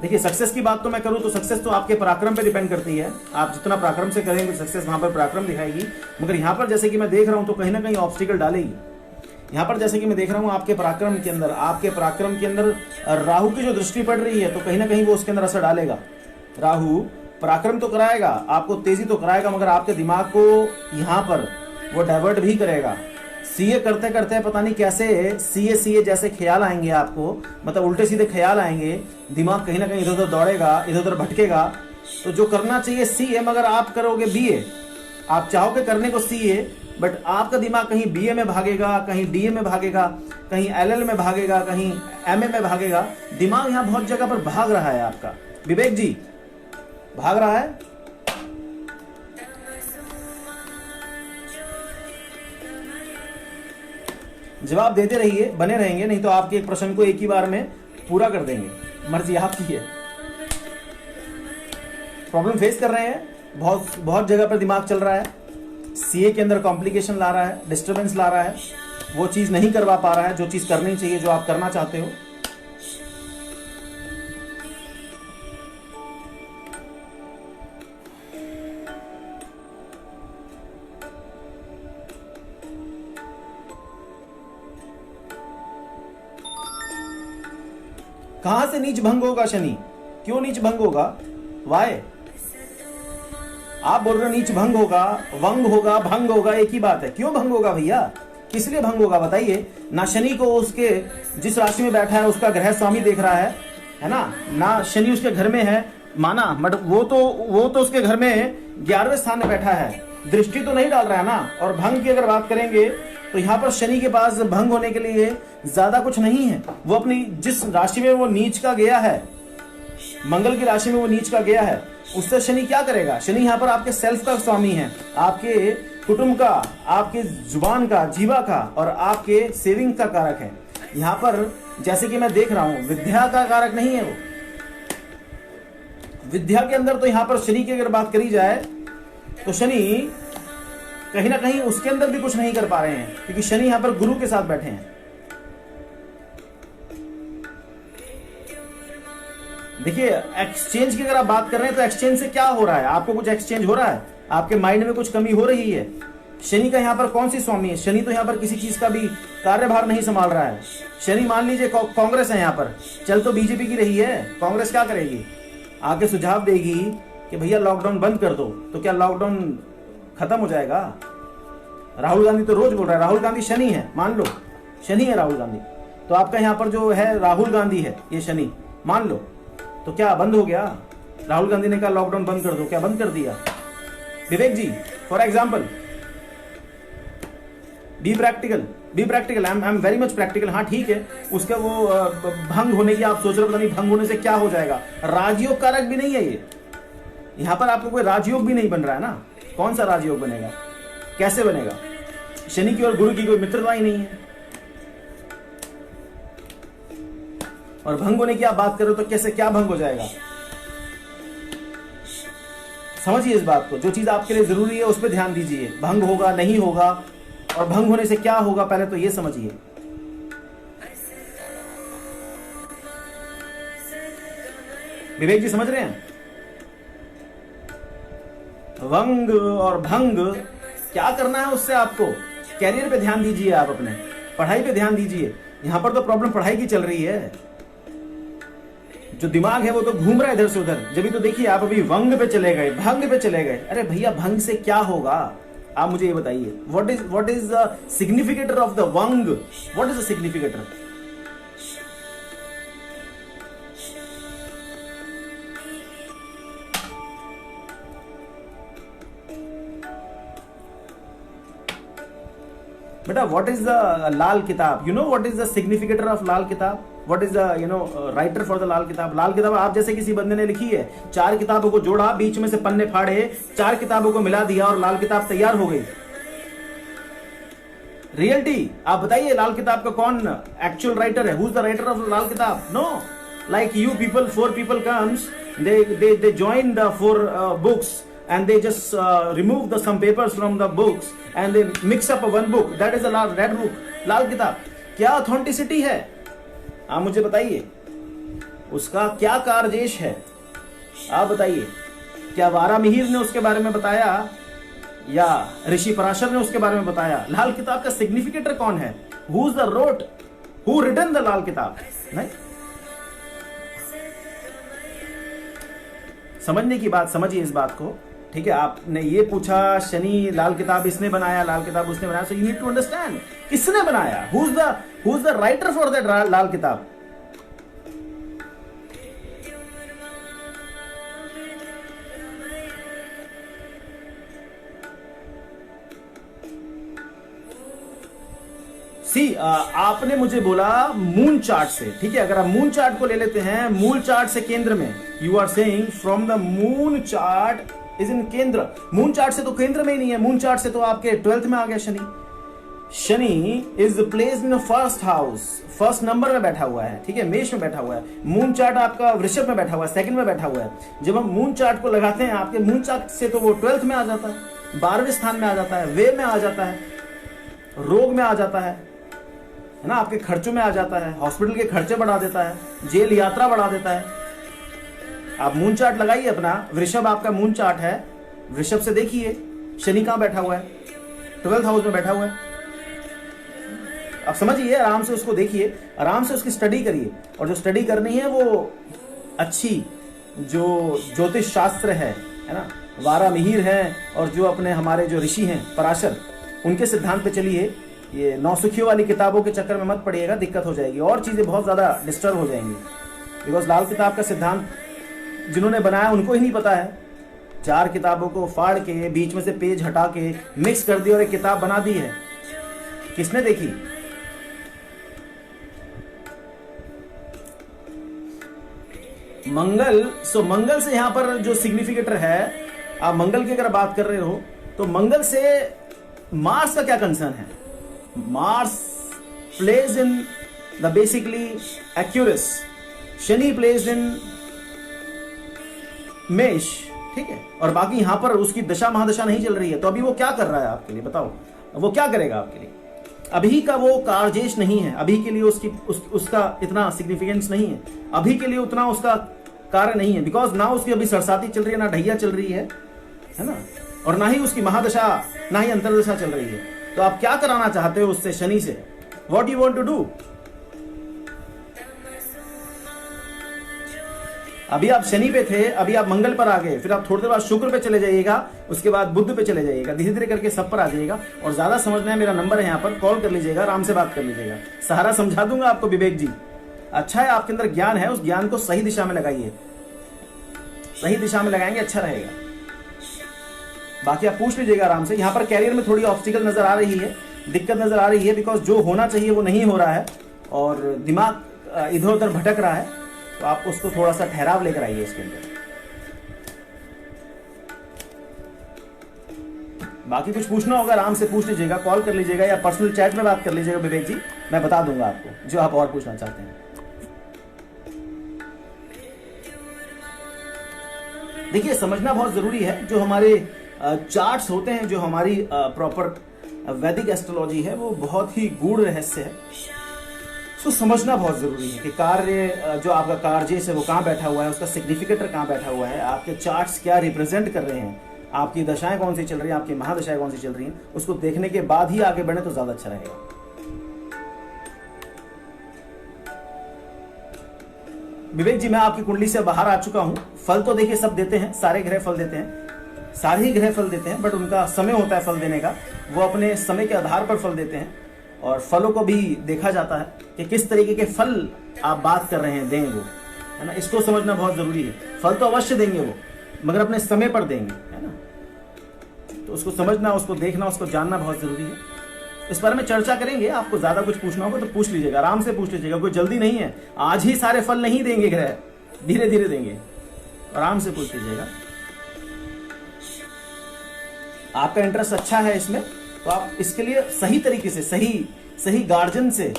देखिए, सक्सेस की बात तो मैं करूं तो सक्सेस तो आपके पराक्रम पे डिपेंड करती है। आप जितना पराक्रम से करेंगे सक्सेस वहां पर पराक्रम दिखाएगी। मगर यहां पर जैसे कि मैं देख रहा हूं तो कहीं ना कहीं ऑब्स्टिकल डालेगी। यहां पर जैसे कि मैं देख रहा हूं आपके पराक्रम के अंदर राहु की जो दृष्टि पड़ रही है, तो कहीं ना कहीं वो उसके अंदर असर डालेगा। राहु पराक्रम तो कराएगा, आपको तेजी तो कराएगा, मगर आपके दिमाग को यहां पर वो डाइवर्ट भी करेगा। सीए करते करते पता नहीं कैसे सीए जैसे ख्याल आएंगे आपको, मतलब उल्टे सीधे ख्याल आएंगे, दिमाग कहीं ना कहीं इधर उधर दौड़ेगा, इधर उधर भटकेगा। तो जो करना चाहिए सीए, मगर आप करोगे बीए। आप चाहोगे करने को सीए, बट आपका दिमाग कहीं बीए में भागेगा, कहीं डीए में भागेगा, कहीं एलएल में भागेगा, कहीं एमए में भागेगा। दिमाग यहाँ बहुत जगह पर भाग रहा है आपका, विवेक जी भाग रहा है। जवाब देते रहिए, बने रहेंगे, नहीं तो आपके एक प्रश्न को एक ही बार में पूरा कर देंगे। मर्जी आपकी है। प्रॉब्लम फेस कर रहे हैं, बहुत जगह पर दिमाग चल रहा है, सीए के अंदर कॉम्प्लिकेशन ला रहा है, डिस्टर्बेंस ला रहा है, वो चीज नहीं करवा पा रहा है जो चीज करनी चाहिए, जो आप करना चाहते हो। कहां से नीच भंग होगा शनि? क्यों नीच भंग होगा? वाय आप बोल रहे हो नीच भंग होगा, वंग होगा, भंग होगा, एक ही बात है। क्यों भंग होगा भैया? किस लिए भंग होगा बताइए ना। शनि को उसके जिस राशि में बैठा है उसका ग्रह स्वामी देख रहा है ना शनि उसके घर में है, माना, बट वो तो उसके घर में 11वें स्थान में बैठा है। दृष्टि तो नहीं डाल रहा है ना। और भंग की अगर बात करेंगे तो यहाँ पर शनि के पास भंग होने के लिए ज्यादा कुछ नहीं है। वो अपनी जिस राशि में वो नीच का गया है, मंगल की राशि में वो नीच का गया है, उससे शनि क्या करेगा? शनि यहाँ पर आपके सेल्फ का स्वामी है, आपके कुटुंब का, आपके जुबान का, जीवा का और आपके सेविंग का कारक है। यहाँ पर जैसे कि मैं देख रहा हूं, विद्या का कारक नहीं है वो। विद्या के अंदर तो यहाँ पर शनि की अगर बात करी जाए तो शनि कहीं ना कहीं उसके अंदर भी कुछ नहीं कर पा रहे हैं, क्योंकि शनि यहाँ पर गुरु के साथ बैठे हैं। देखिए, एक्सचेंज की अगर आप बात कर रहे हैं तो एक्सचेंज से क्या हो रहा है? आपको कुछ एक्सचेंज हो रहा है, आपके माइंड में कुछ कमी हो रही है। शनि का यहाँ पर कौन सी स्वामी है? शनि तो यहाँ पर किसी चीज का भी कार्यभार नहीं संभाल रहा है। शनि मान लीजिए कांग्रेस है यहाँ पर, चल तो बीजेपी की रही है, कांग्रेस क्या करेगी? आके सुझाव देगी कि भैया लॉकडाउन बंद कर दो, तो क्या लॉकडाउन खत्म हो जाएगा? राहुल गांधी तो रोज बोल रहा है, राहुल गांधी शनि है, मान लो शनि है राहुल गांधी, तो आपका यहाँ पर जो है राहुल गांधी है, ये शनि मान लो, तो क्या बंद हो गया? राहुल गांधी ने कहा लॉकडाउन बंद कर दो, क्या बंद कर दिया? Vivek ji for example, be practical, I am very much practical. हाँ ठीक है, उसका वो भंग होने की आप सोच रहे हो, पता नहीं भंग होने से क्या हो जाएगा। राजयोग कारक भी नहीं है ये, यहाँ पर आपको कोई राजयोग भी नहीं बन रहा है ना। कौन सा राजयोग बनेगा? कैसे बनेगा? शनि की और गुरु की कोई मित्रता ही नहीं है। और भंग होने की आप बात करो तो कैसे, क्या भंग हो जाएगा? समझिए इस बात को, जो चीज आपके लिए जरूरी है उस पर ध्यान दीजिए। भंग होगा नहीं होगा और भंग होने से क्या होगा, पहले तो ये समझिए। विवेक जी समझ रहे हैं? वंग और भंग क्या करना है उससे? आपको कैरियर पे ध्यान दीजिए, आप अपने पढ़ाई पे ध्यान दीजिए। यहां पर तो प्रॉब्लम पढ़ाई की चल रही है, जो दिमाग है वो तो घूम रहा है इधर से उधर। जब तो देखिए आप अभी वंग पे चले गए, भंग पे चले गए। अरे भैया भंग से क्या होगा, आप मुझे ये बताइए। What is the significator of the वंग? What is the significator? बेटा what is the Lal Kitab? You know what is the significator of Lal Kitab? What is the writer for the Lal Kitab? Lal किताब आप जैसे किसी बंदे ने लिखी है, 4 किताबों को जोड़ा, बीच में से पन्ने फाड़े, 4 किताबों को मिला दिया और लाल किताब तैयार हो गई। रियलिटी आप बताइए, लाल किताब का कौन एक्चुअल राइटर है? Who is the writer of Lal Kitab? No, like you people, 4 people comes, they join the 4 books and they just remove some papers from the books and they mix up one book, that is the red book, लाल किताब। क्या authenticity है आप मुझे बताइए, उसका क्या कारजेश है आप बताइए। क्या वारामिहिर ने उसके बारे में बताया या ऋषि पराशर ने उसके बारे में बताया? लाल किताब का सिग्निफिकेटर कौन है? Who is the wrote, who written the Lal Kitab? नहीं, समझने की बात समझिए इस बात को, ठीक है। आपने ये पूछा शनि लाल किताब इसने बनाया, लाल किताब उसने बनाया, so you need to understand किसने बनाया, who is the writer for that Lal Kitab. आपने मुझे बोला मून चार्ट से, ठीक है। अगर आप मून चार्ट को ले लेते हैं, मूल चार्ट से केंद्र में, you are saying from the moon chart is in kendra. Moon chart से तो केंद्र में ही नहीं है, मून चार्ट से तो आपके 12th में आ गया Shani. Shani is placed in first house, first number में बैठा हुआ है, ठीक है, मेष में बैठा हुआ है। मून चार्ट आपका वृषभ में बैठा हुआ है, 2nd में बैठा हुआ है। जब हम मून चार्ट को लगाते हैं आपके मून चार्ट से, तो वो 12th में आ जाता है, 12वें स्थान में आ जाता है, वे में आ जाता है, रोग में आ जाता है ना, आपके खर्चों में आ जाता है, हॉस्पिटल के खर्चे बढ़ा देता है, जेल यात्रा बढ़ा देता है। आप मून चार्ट लगाइए अपना, वृषभ आपका मून चार्ट है, वृषभ से देखिए शनि कहां बैठा हुआ है, 12th हाउस में बैठा हुआ है। आप समझिए, आराम से उसको देखिए, आराम से उसकी स्टडी करिए। और जो स्टडी करनी है वो अच्छी, जो ज्योतिष शास्त्र है ना, वारामिहिर है, और जो अपने हमारे जो ऋषि हैं पराशर, उनके सिद्धांत पे चलिए। ये नौसुखियों वाली किताबों के चक्कर में मत पड़िएगा, दिक्कत हो जाएगी और चीजें बहुत ज्यादा डिस्टर्ब हो जाएंगी। बिकॉज लाल किताब का सिद्धांत जिन्होंने बनाया उनको ही नहीं पता है, 4 किताबों को फाड़ के बीच में से पेज हटा के मिक्स कर दी और एक किताब बना दी है। किसने देखी? मंगल। सो मंगल से यहां पर जो सिग्निफिकेटर है, आप मंगल की अगर बात कर रहे हो तो मंगल से मार्स का क्या कंसर्न है? Mars places in the basically Aquarius, Shani places in Mesh, ठीक है। और बाकी यहां पर उसकी दशा महादशा नहीं चल रही है, तो अभी वो क्या कर रहा है आपके लिए? बताओ वो क्या करेगा आपके लिए? अभी का वो कारजेश नहीं है, अभी के लिए उसका इतना सिग्निफिकेंस नहीं है, अभी के लिए उतना उसका कार्य नहीं है, बिकॉज ना उसकी अभी सरसाती चल रही है, ना ढैया चल रही है ना, और ना ही उसकी महादशा, ना ही अंतरदशा चल रही है। तो आप क्या कराना चाहते हो उससे, शनि से? What you want to do? अभी आप शनि पे थे, अभी आप मंगल पर आ गए, फिर आप थोड़ी देर बाद शुक्र पे चले जाइएगा, उसके बाद बुध पे चले जाइएगा, धीरे धीरे करके सब पर आ जाइएगा। और ज्यादा समझना है, मेरा नंबर है यहाँ पर, कॉल कर लीजिएगा, आराम से बात कर लीजिएगा, सहारा समझा दूंगा आपको। विवेक जी, अच्छा है आपके अंदर ज्ञान है, उस ज्ञान को सही दिशा में लगाइए, सही दिशा में लगाएंगे अच्छा रहेगा। बाकी आप पूछ लीजिएगा आराम से। यहाँ पर कैरियर में थोड़ी ऑब्स्टिकल नजर आ रही है, दिक्कत नजर आ रही है, बिकॉज जो होना चाहिए वो नहीं हो रहा है और दिमाग इधर उधर भटक रहा है, तो आप उसको थोड़ा सा ठहराव लेकर आइए इसके अंदर। बाकी कुछ पूछना होगा आराम से पूछ लीजिएगा, कॉल कर लीजिएगा या पर्सनल चैट में बात कर लीजिएगा विवेक जी, मैं बता दूंगा आपको जो आप और पूछना चाहते हैं। देखिए समझना बहुत जरूरी है, जो हमारे चार्ट्स होते हैं, जो हमारी प्रॉपर वैदिक एस्ट्रोलॉजी है, वो बहुत ही गूढ़ रहस्य है। सो समझना बहुत जरूरी है कि कार्य जो आपका कार्जेश है वो कहाँ बैठा हुआ है, उसका सिग्निफिकेटर कहाँ बैठा हुआ है, आपके चार्ट्स क्या रिप्रेजेंट कर रहे हैं, आपकी दशाएं कौन सी चल रही हैं, आपकी महादशाएं कौन सी चल रही हैं, उसको देखने के बाद ही आगे बढ़े तो ज्यादा अच्छा रहेगा। विवेक जी, मैं आपकी कुंडली से बाहर आ चुका हूं। फल तो देखिए सब देते हैं, सारे ग्रह फल देते हैं, सारे ही ग्रह फल देते हैं, बट उनका समय होता है फल देने का, वो अपने समय के आधार पर फल देते हैं। और फलों को भी देखा जाता है कि किस तरीके के फल आप बात कर रहे हैं देंगे वो, है ना, इसको समझना बहुत जरूरी है। फल तो अवश्य देंगे वो, मगर अपने समय पर देंगे, है ना, तो उसको समझना, उसको देखना, उसको जानना बहुत जरूरी है। इस बारे में चर्चा करेंगे। आपको ज्यादा कुछ पूछना होगा तो पूछ लीजिएगा, आराम से पूछ लीजिएगा, कोई जल्दी नहीं है। आज ही सारे फल नहीं देंगे ग्रह, धीरे धीरे देंगे, आराम से पूछ लीजिएगा। आपका इंटरेस्ट अच्छा है इसमें, तो आप इसके लिए सही तरीके से, सही गार्जियन से,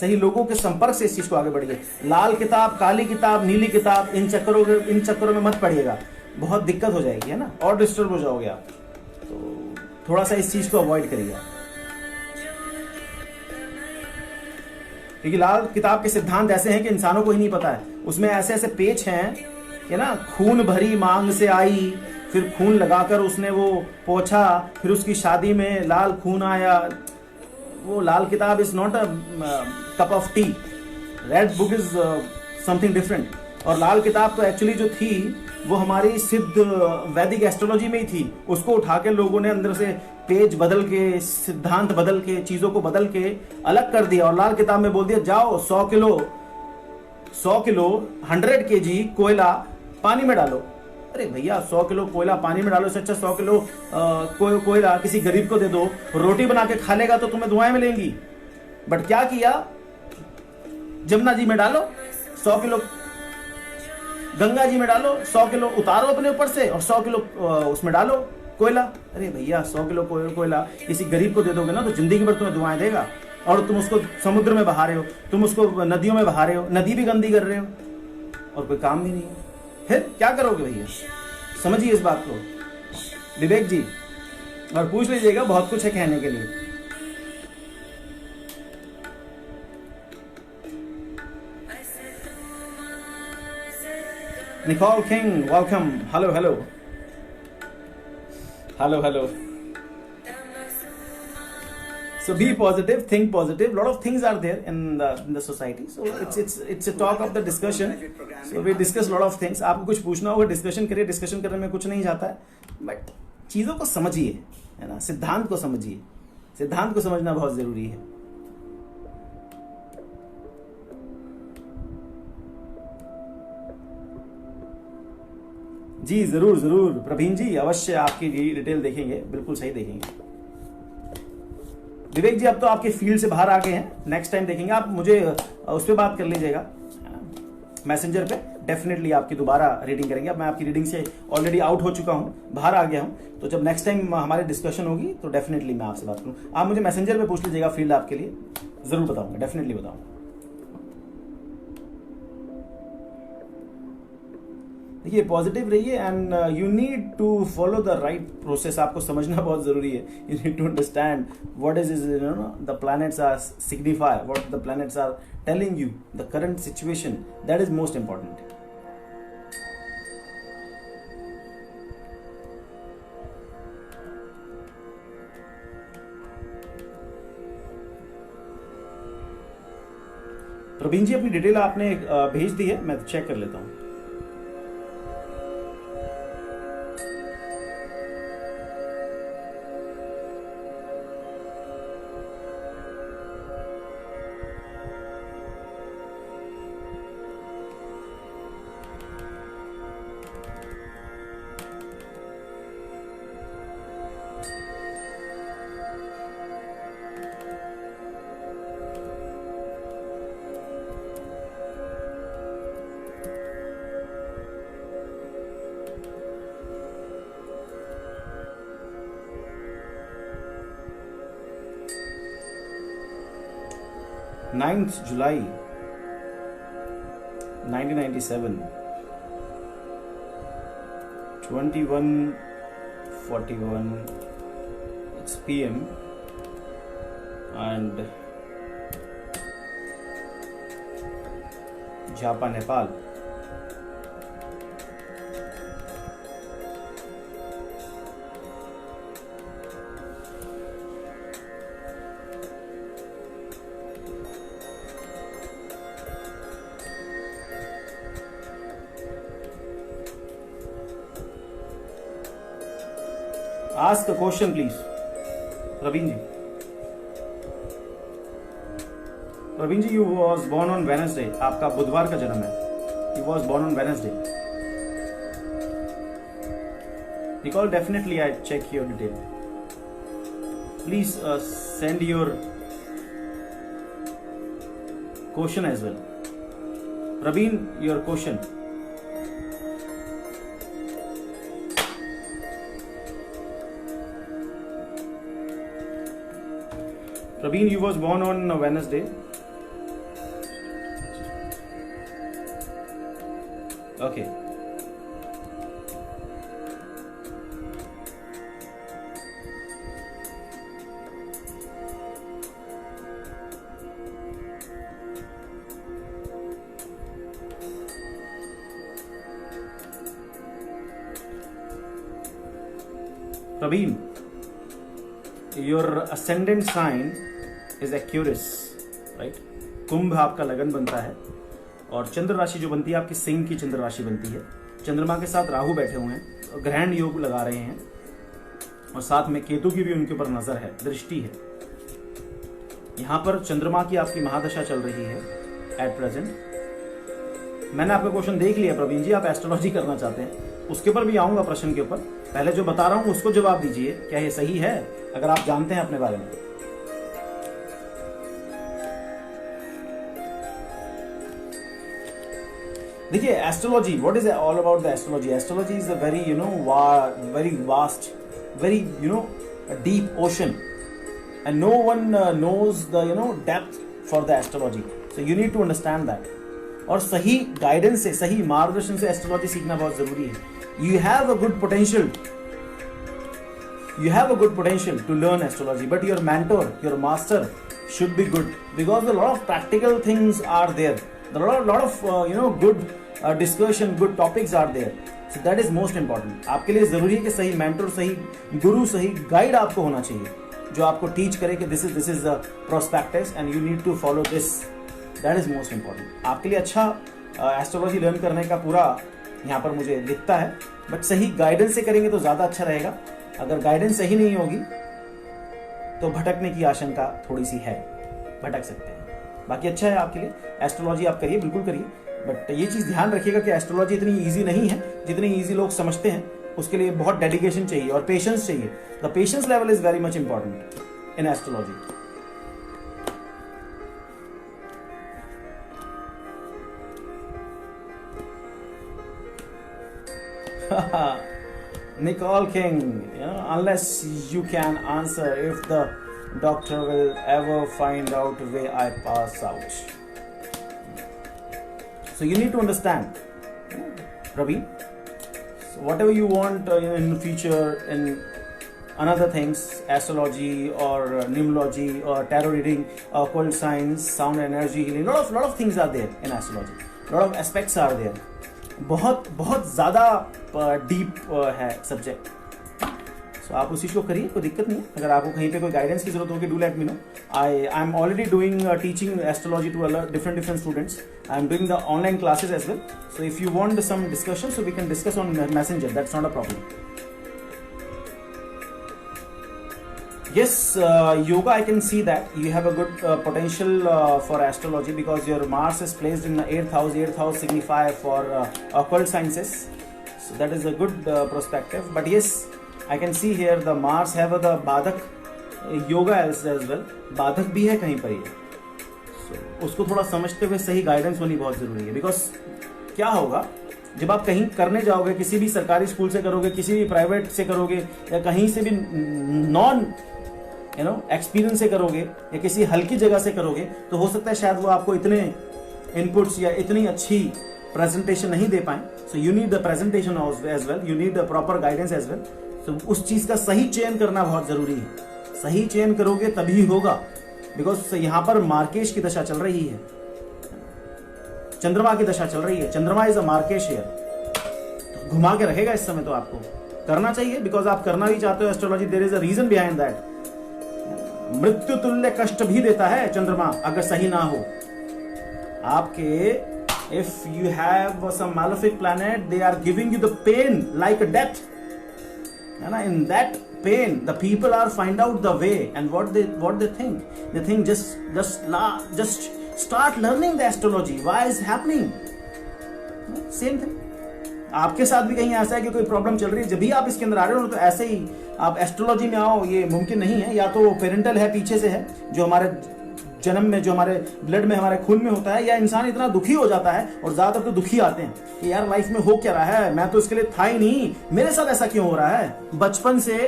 सही लोगों के संपर्क से इस चीज को आगे बढ़िए। लाल किताब, काली किताब, नीली किताब, इन चक्करों में मत पड़िएगा, बहुत दिक्कत हो जाएगी, है ना, और डिस्टर्ब हो जाओगे आप। तो थोड़ा सा इस चीज को अवॉइड करिए, क्योंकि लाल किताब के सिद्धांत ऐसे हैं कि इंसानों को ही नहीं पता है। उसमें ऐसे ऐसे पेज हैं कि ना, खून भरी मांग से आई, फिर खून लगाकर उसने वो पोछा, फिर उसकी शादी में लाल खून आया। वो लाल किताब is not a cup of T, red book is something different. और लाल किताब तो एक्चुअली जो थी वो हमारी सिद्ध वैदिक एस्ट्रोलॉजी में ही थी, उसको उठा के लोगों ने अंदर से पेज बदल के, सिद्धांत बदल के, चीजों को बदल के अलग कर दिया और लाल किताब में बोल दिया जाओ 100 किलो 100 kg कोयला पानी में डालो। अरे भैया 100 किलो कोयला पानी में डालो, इससे अच्छा 100 किलो कोयला किसी गरीब को दे दो, रोटी बना के खा लेगा तो तुम्हें दुआएं मिलेंगी। बट क्या किया, जमुना जी में डालो 100 किलो, गंगा जी में डालो 100 किलो, उतारो अपने ऊपर से और 100 किलो उसमें डालो कोयला। अरे भैया 100 किलो कोयला किसी गरीब को दे दोगे ना तो जिंदगी भर तुम्हें दुआएं देगा, और तुम उसको समुद्र में बहा रहे हो, तुम उसको नदियों में बहा रहे हो, नदी भी गंदी कर रहे हो और कोई काम भी नहीं है। फिर क्या करोगे भैया, समझिए इस बात को विवेक जी, और पूछ लीजिएगा, बहुत कुछ है कहने के लिए। Nicole King, welcome. Hello. So be positive, think positive. Lot of things are there in the society. So it's a talk of the discussion. So we discuss lot of things. आपको कुछ पूछना होगा, डिस्कशन करिए, discussion करने में कुछ नहीं जाता है, बट चीजों को समझिए, है ना, सिद्धांत को समझिए, सिद्धांत को समझना बहुत जरूरी है। जी जरूर जरूर प्रवीण जी, अवश्य आपकी डिटेल देखेंगे, बिल्कुल सही देखेंगे। विवेक जी, अब तो आपके फील्ड से बाहर आ गए हैं, नेक्स्ट टाइम देखेंगे। आप मुझे उस पर बात कर लीजिएगा मैसेंजर पे, डेफिनेटली आपकी दोबारा रीडिंग करेंगे। अब मैं आपकी रीडिंग से ऑलरेडी आउट हो चुका हूं, बाहर आ गया हूं, तो जब नेक्स्ट टाइम हमारी डिस्कशन होगी तो डेफिनेटली मैं आपसे बात करूं। आप मुझे मैसेंजर पे पूछ लीजिएगा, फील्ड आपके लिए जरूर बताऊंगा, डेफिनेटली बताऊंगा। देखिए पॉजिटिव रहिए and you need to follow the right process. आपको समझना बहुत जरूरी है। You need to understand what is the planets are signify, what the planets are telling you, the current situation, that is most important. Praveen ji, अपनी detail आपने भेज दी है, मैं चेक कर लेता हूं। July 1997, 21:41 it's PM and Japa, Nepal। Ask a question please, Praveen ji. Praveen ji, you was born on Wednesday. आपका बुधवार का जन्म है। You was born on Wednesday. Nicole, definitely I check your detail. Please send your question as well. Praveen, your question. Praveen, you was born on Wednesday. Okay. Praveen, your ascendant sign is Aquarius, right? कुंभ आपका लगन बनता है और चंद्र राशि जो बनती है आपकी सिंह की चंद्र राशि बनती है। चंद्रमा के साथ राहु बैठे हुए हैं और ग्रहण योग लगा रहे हैं और साथ में केतु की भी उनके ऊपर नजर है, दृष्टि है। यहाँ पर चंद्रमा की आपकी महादशा चल रही है एट प्रेजेंट। मैंने आपका क्वेश्चन देख लिया प्रवीण जी, आप एस्ट्रोलॉजी करना चाहते हैं, उसके ऊपर भी आऊंगा प्रश्न के ऊपर। पहले जो बता रहा हूं उसको जवाब दीजिए, क्या ये सही है अगर आप जानते हैं अपने बारे में। देखिए astrology, what is all about the astrology? Astrology is a very very vast, very deep ocean and no one knows the depth for the astrology, so you need to understand that. और सही guidance से, सही मार्गदर्शन से astrology सीखना बहुत जरूरी है। You have a good potential. You have a good potential to learn astrology, but your mentor, your master should be good, because a lot of practical things are there. There are a lot of good discussion, good topics are there. So that is most important. आपके लिए जरूरी है कि सही mentor, सही गुरु, सही guide आपको होना चाहिए, जो आपको टीच करे कि this is the prospectus and you need to follow this. That is most important. आपके लिए अच्छा एस्ट्रोलॉजी लर्न करने का पूरा यहाँ पर मुझे दिखता है, बट सही गाइडेंस से करेंगे तो ज्यादा अच्छा रहेगा। अगर गाइडेंस सही नहीं होगी तो भटकने की आशंका थोड़ी सी है, भटक सकते हैं। बाकी अच्छा है आपके लिए, एस्ट्रोलॉजी आप करिए, बिल्कुल करिए। बट ये चीज ध्यान रखिएगा कि एस्ट्रोलॉजी इतनी इजी नहीं है जितनी इजी लोग समझते हैं. उसके लिए बहुत डेडिकेशन चाहिए और पेशेंस चाहिए. The patience level is very much important in astrology. Nicole King, unless you can answer if the doctor will ever find out where I pass out. So you need to understand, Ravi. So whatever you want in the future in another things, astrology or numerology or tarot reading, occult science, sound energy healing, lot of things are there in astrology. Lot of aspects are there. बहुत ज़्यादा deep है subject. सो आप उस चीज़ को करिए, कोई दिक्कत नहीं है. अगर आपको कहीं पे कोई गाइडेंस की जरूरत होगी, do let me know. I am already doing teaching astrology to different students. I am doing the online classes as well. So if you want some discussion, so we can discuss on messenger. That's not a problem. Yes, yoga, I can see that you have a good potential for astrology because your Mars is placed in the 8th house. 8th house signify for occult sciences. So that is a good perspective. But yes, I can see here the Mars have the Badak yoga as well. Badak भी है कहीं पर ये. So उसको थोड़ा समझते हुए सही गाइडेंस होनी बहुत जरूरी है. बिकॉज क्या होगा जब आप कहीं करने जाओगे, किसी भी सरकारी स्कूल से करोगे, किसी भी प्राइवेट से करोगे, या कहीं से भी नॉन एक्सपीरियंस से करोगे, या किसी हल्की जगह से करोगे, तो हो सकता है शायद वो आपको इतने इनपुट्स या इतनी अच्छी प्रेजेंटेशन नहीं दे पाए. So you need the presentation as well, you need the proper guidance as well. So उस चीज का सही चयन करना बहुत जरूरी है. सही चयन करोगे तभी होगा. बिकॉज यहाँ पर मार्केश की दशा चल रही है, चंद्रमा की दशा चल रही है. चंद्रमा इज अ मार्केश हियर. घुमा के रखेगा इस समय. तो आपको करना चाहिए बिकॉज आप करना भी चाहते हो astrology. There is a reason behind that. मृत्यु तुल्य कष्ट भी देता है चंद्रमा अगर सही ना हो आपके. If you have some malefic planet, they are giving you the pain like a death, है ना. In that pain the people are find out the way and what they think just start learning the astrology. Why is happening same thing. आपके साथ भी कहीं ऐसा है कि कोई प्रॉब्लम चल रही है, जब भी आप इसके अंदर आ रहे हो तो ऐसे ही आप एस्ट्रोलॉजी में आओ, ये मुमकिन नहीं है. या तो पेरेंटल है, पीछे से है, जो हमारे जन्म में, जो हमारे ब्लड में, हमारे खून में होता है, या इंसान इतना दुखी हो जाता है. और ज्यादातर तो दुखी आते हैं कि यार लाइफ में हो क्या रहा है, मैं तो इसके लिए था ही नहीं, मेरे साथ ऐसा क्यों हो रहा है. बचपन से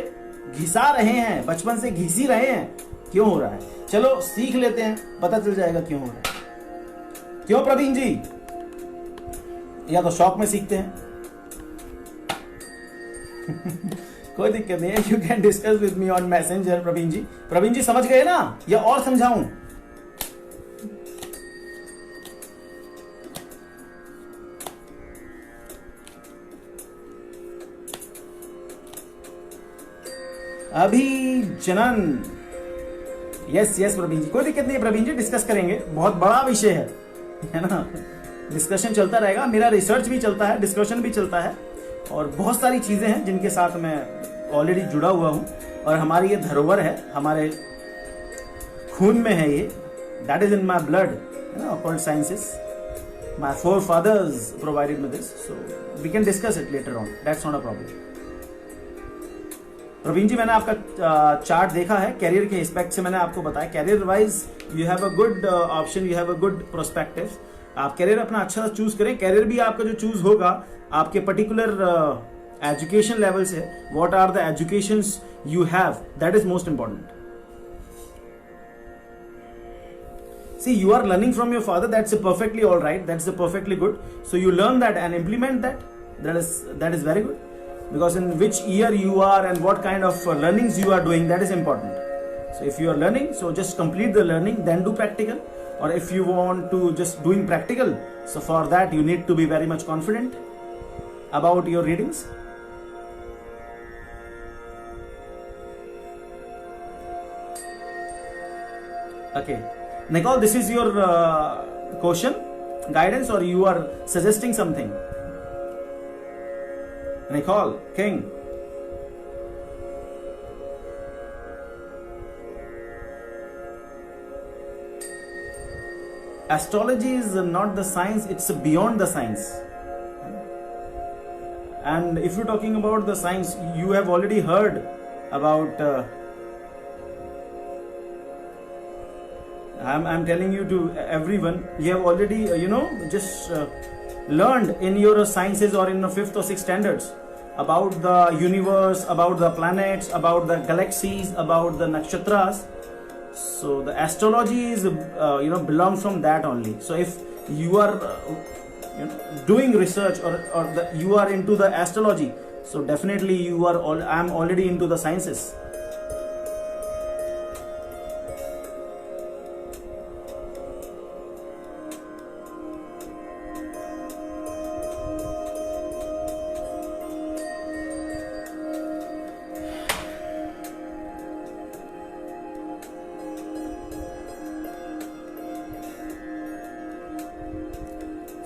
घिसा रहे हैं, बचपन से घिसी रहे हैं, क्यों हो रहा है. चलो सीख लेते हैं, पता चल जाएगा क्यों हो रहा है. क्यों प्रवीण जी? या तो शौक में सीखते हैं. कोई दिक्कत नहीं है. You can discuss with me on messenger. Praveen ji, Praveen ji समझ गए ना, या और समझाऊं? अभी जनन. यस प्रवीण जी, कोई दिक्कत नहीं है प्रवीण जी, डिस्कस करेंगे. बहुत बड़ा विषय है ना. डिस्कशन चलता रहेगा. मेरा रिसर्च भी चलता है, डिस्कशन भी चलता है, और बहुत सारी चीजें हैं जिनके साथ मैं ऑलरेडी जुड़ा हुआ हूं. और हमारी ये धरोहर है, हमारे खून में है ये. That is in my blood. Occult sciences, my forefathers provided me this, so we can discuss it later on. That's not a problem. Praveen ji, मैंने आपका चार्ट देखा है. कैरियर के एस्पेक्ट से मैंने आपको बताया, career wise you have a good option, you have a good prospective. आप कैरियर अपना अच्छा चूज करें. कैरियर भी आपका जो चूज होगा आपके पर्टिकुलर एजुकेशन लेवल से. What are the educations you have, that is most important. See, you are learning from your father. That's perfectly all right. That's perfectly good. So you learn that and implement that. That is very good. Because in which year you are and what kind of learnings you are doing, that is important. So if you are learning, so just complete the learning, then do practical. Or if you want to just doing practical, so for that you need to be very much confident about your readings. Okay, Nicole, this is your question, guidance, or you are suggesting something? Nicole King. astrology is not the science, it's beyond the science. And if you're talking about the science, you have already heard about I'm telling you to everyone, you have already just learned in your sciences or in the 5th or 6th standards about the universe, about the planets, about the galaxies, about the nakshatras. So the astrology is belongs from that only. So if you are doing research or you are into the astrology, so definitely I'm already into the sciences.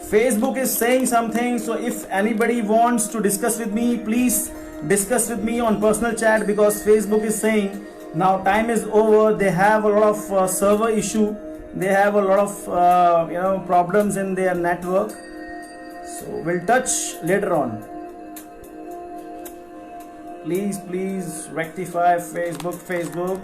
Facebook is saying something, so if anybody wants to discuss with me, please discuss with me on personal chat, because Facebook is saying now time is over. They have a lot of server issue, they have a lot of problems in their network, so we'll touch later on. Please rectify Facebook.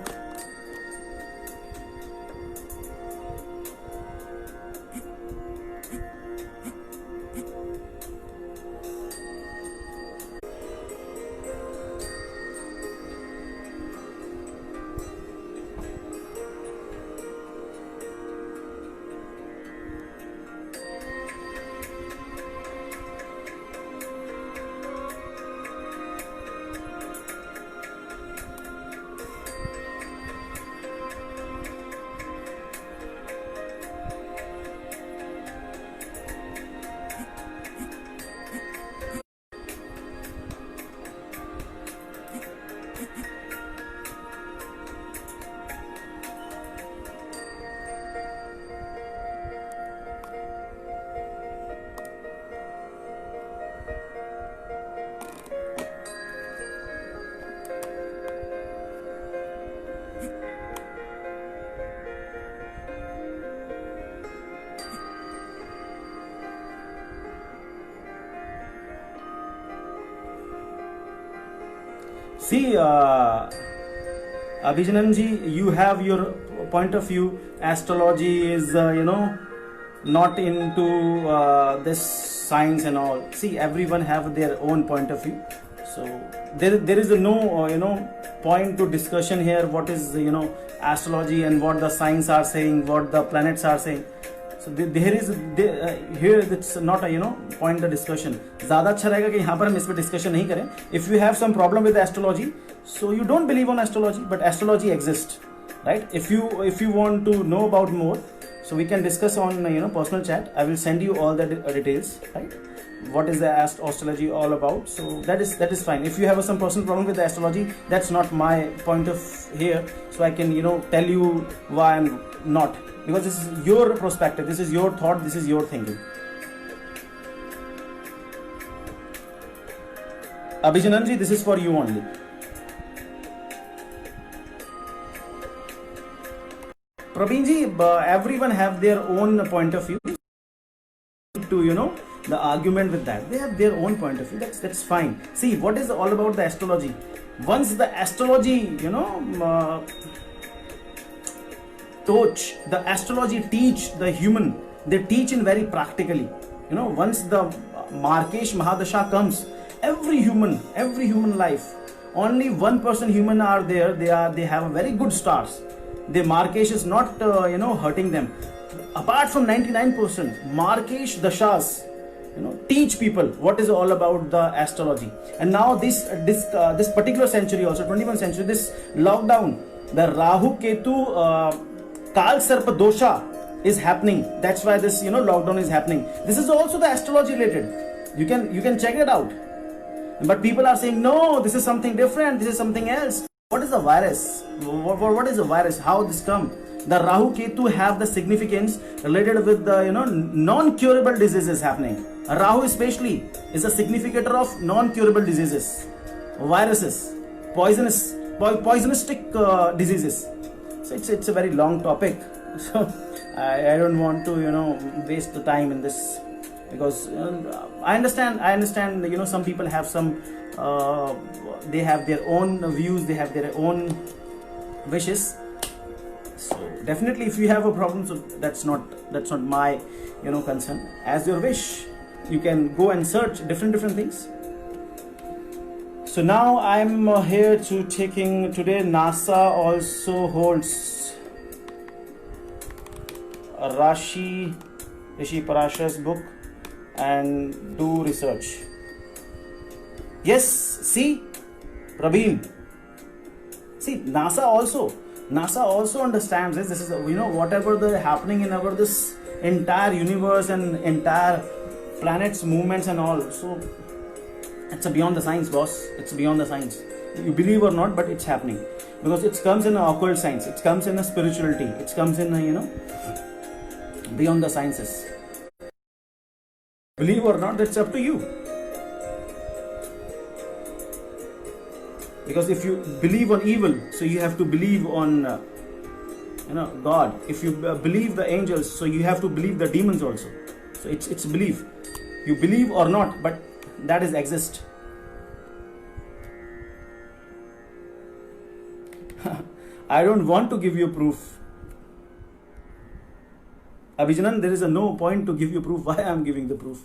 See, Abhijananji, you have your point of view. Astrology is, not into this science and all. See, everyone have their own point of view. So there is no, point to discussion here. What is, astrology and what the science are saying, what the planets are saying. So here it's not a point the discussion. ज़्यादा अच्छा रहेगा कि यहाँ पर हम इस पर discussion नहीं करें. If you have some problem with astrology, so you don't believe on astrology, but astrology exists, right? If you want to know about more, so we can discuss on personal chat. I will send you all the details, right? What is the astrology all about? So that is fine. If you have some personal problem with the astrology, that's not my point of here. So I can tell you why I'm not. Because this is your perspective, this is your thought, this is your thinking. Abhijananji, this is for you only. Praveenji, everyone have their own point of view. To the argument with that, they have their own point of view. That's fine. See, what is all about the astrology? Once the astrology, the astrology teach the human, they teach in very practically. Once the Markesh Mahadasha comes, every human life, only 1% human are there. They have a very good stars. The Markesh is not hurting them. Apart from 99%, Markesh Dashas teach people what is all about the astrology. And now this particular century, also 21st century, this lockdown, the Rahu Ketu Kal Sarpa Dosha is happening. That's why this lockdown is happening. This is also the astrology related. You can check it out. But people are saying, no, this is something different, this is something else. What is the virus? What is the virus? How this come? The Rahu Ketu have the significance related with the non-curable diseases happening. Rahu especially is a significator of non-curable diseases, viruses, poisonistic diseases. So it's a very long topic. So I don't want to waste the time in this, because I understand some people have some they have their own views, they have their own wishes. So definitely if you have a problem, so that's not my concern. As your wish, you can go and search different things. So now I'm here to taking today. NASA also holds Rishi Parashar's book and do research. Yes, see, Praveen. See, NASA also understands this. This is whatever the happening in our this entire universe and entire planet's movements and all. So it's beyond the science, boss. It's beyond the science. You believe or not, but it's happening, because it comes in occult science. It comes in a spirituality. It comes in beyond the sciences. Believe or not, that's up to you. Because if you believe on evil, so you have to believe on God. If you believe the angels, so you have to believe the demons also. So it's belief. You believe or not, but that is exist. I don't want to give you proof. Abhijanan, there is no point to give you proof. Why I am giving the proof?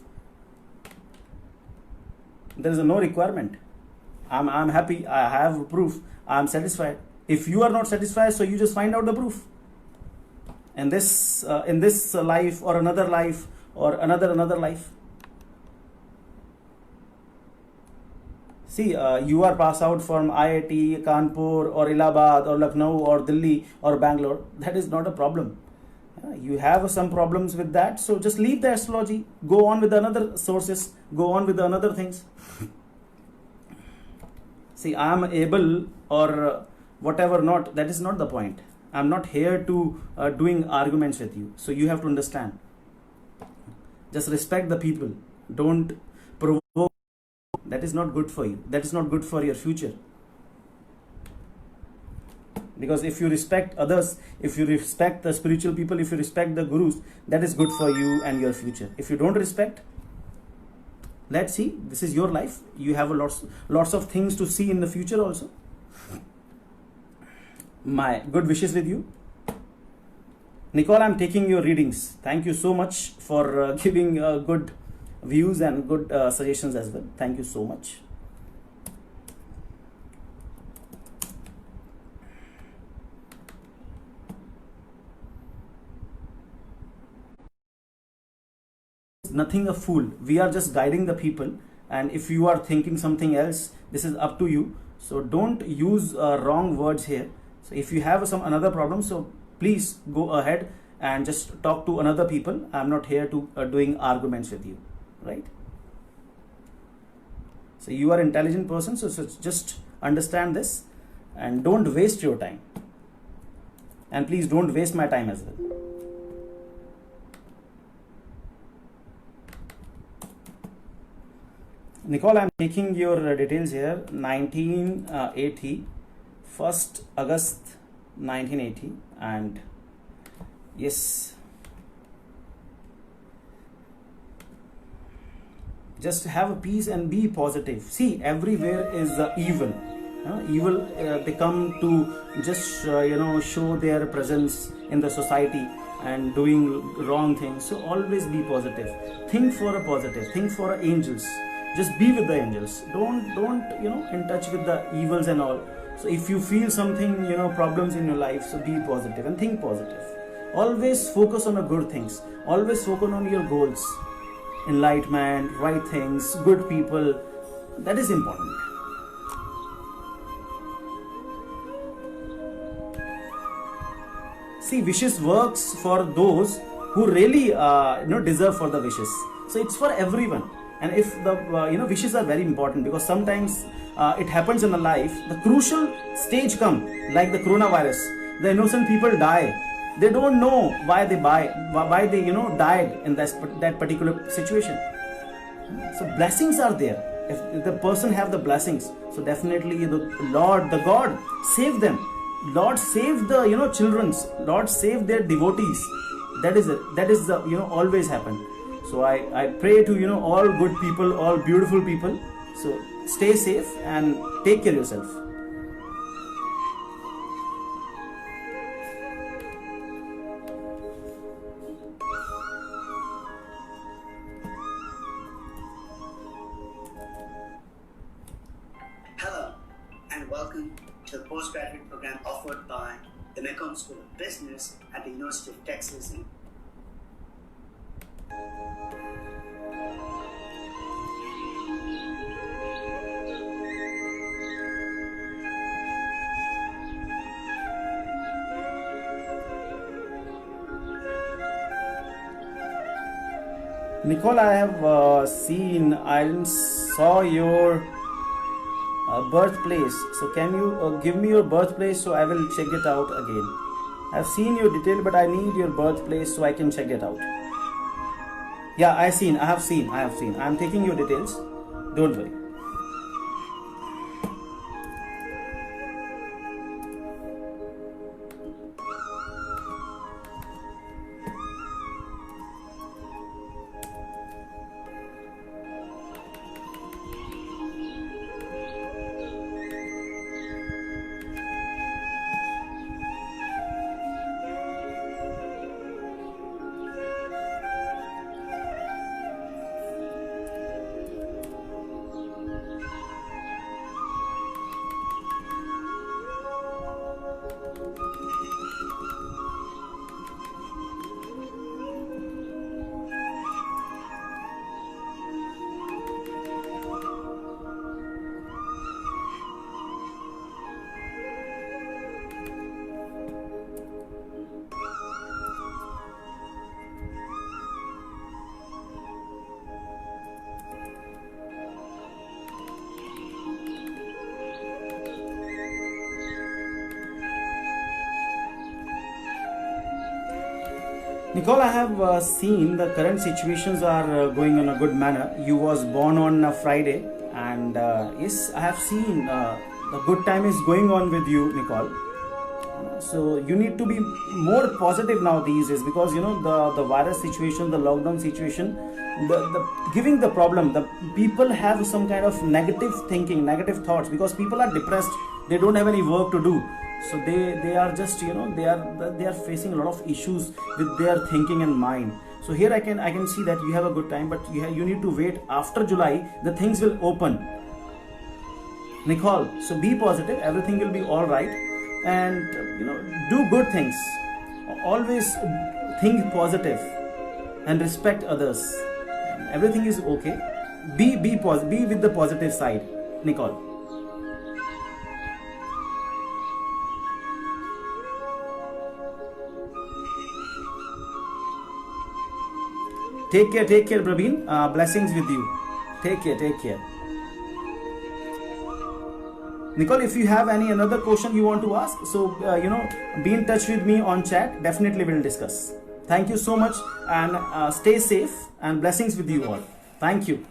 There is no requirement. I'm happy. I have proof. I'm satisfied. If you are not satisfied, so you just find out the proof. And this in this life or another life or another life. See, you are passed out from IIT, Kanpur or Allahabad or Lucknow or Delhi or Bangalore. That is not a problem. You have some problems with that, so just leave the astrology. Go on with another sources. Go on with the another things. See, I am able or whatever not. That is not the point. I am not here to doing arguments with you. So you have to understand. Just respect the people. Don't provoke. That is not good for you. That is not good for your future. Because if you respect others, if you respect the spiritual people, if you respect the gurus, that is good for you and your future. If you don't respect, let's see, this is your life. You have lots of things to see in the future also. My good wishes with you. Nicole, I'm taking your readings. Thank you so much for giving good views and good suggestions as well. Thank you so much. Nothing a fool. We are just guiding the people, and if you are thinking something else, this is up to you. So don't use wrong words here. So if you have some another problem, so please go ahead and just talk to another people. I'm not here to doing arguments with you, right? So you are intelligent person, so just understand this and don't waste your time, and please don't waste my time as well. Nicole, I'm taking your details here. 1980, 1st August 1980, and yes, just have a peace and be positive. See, everywhere is evil. Evil, they come to just show their presence in the society and doing wrong things. So always be positive. Think for a positive. Think for angels. Just be with the angels. Don't in touch with the evils and all. So if you feel something, problems in your life, so be positive and think positive. Always focus on the good things. Always focus on your goals. Enlightenment, right things, good people. That is important. See, wishes works for those who really deserve for the wishes. So it's for everyone. And if the wishes are very important, because sometimes it happens in a life, the crucial stage come, like the coronavirus. The innocent people die. They don't know why they died in that particular situation. So blessings are there. If the person have the blessings, so definitely the Lord, the God, save them. Lord save the children's. Lord save their devotees. That is it. That is the always happen. So I pray to all good people, all beautiful people. So stay safe and take care of yourself. Hello, and welcome to the postgraduate program offered by the Mekong School of Business at the University of Texas. Nicole, I have I saw your birthplace. So can you give me your birthplace so I will check it out again? I've seen your detail, but I need your birthplace so I can check it out. Yeah, I have seen. I'm taking your details. Don't worry. Nicole, I have seen the current situations are going in a good manner. You was born on a Friday, and yes, I have seen the good time is going on with you, Nicole. So you need to be more positive now these days, because the virus situation, the lockdown situation, the giving the problem, the people have some kind of negative thinking, negative thoughts, because people are depressed. They don't have any work to do. So they are just they are facing a lot of issues with their thinking and mind. So here I can see that you have a good time, but you need to wait after July. The things will open, Nicole. So be positive. Everything will be all right, and do good things. Always think positive and respect others. And everything is okay. Be with the positive side, Nicole. Take care, Praveen. Blessings with you. Take care. Nicole, if you have any another question you want to ask, so be in touch with me on chat. Definitely we'll discuss. Thank you so much, and stay safe, and blessings with you all. Thank you.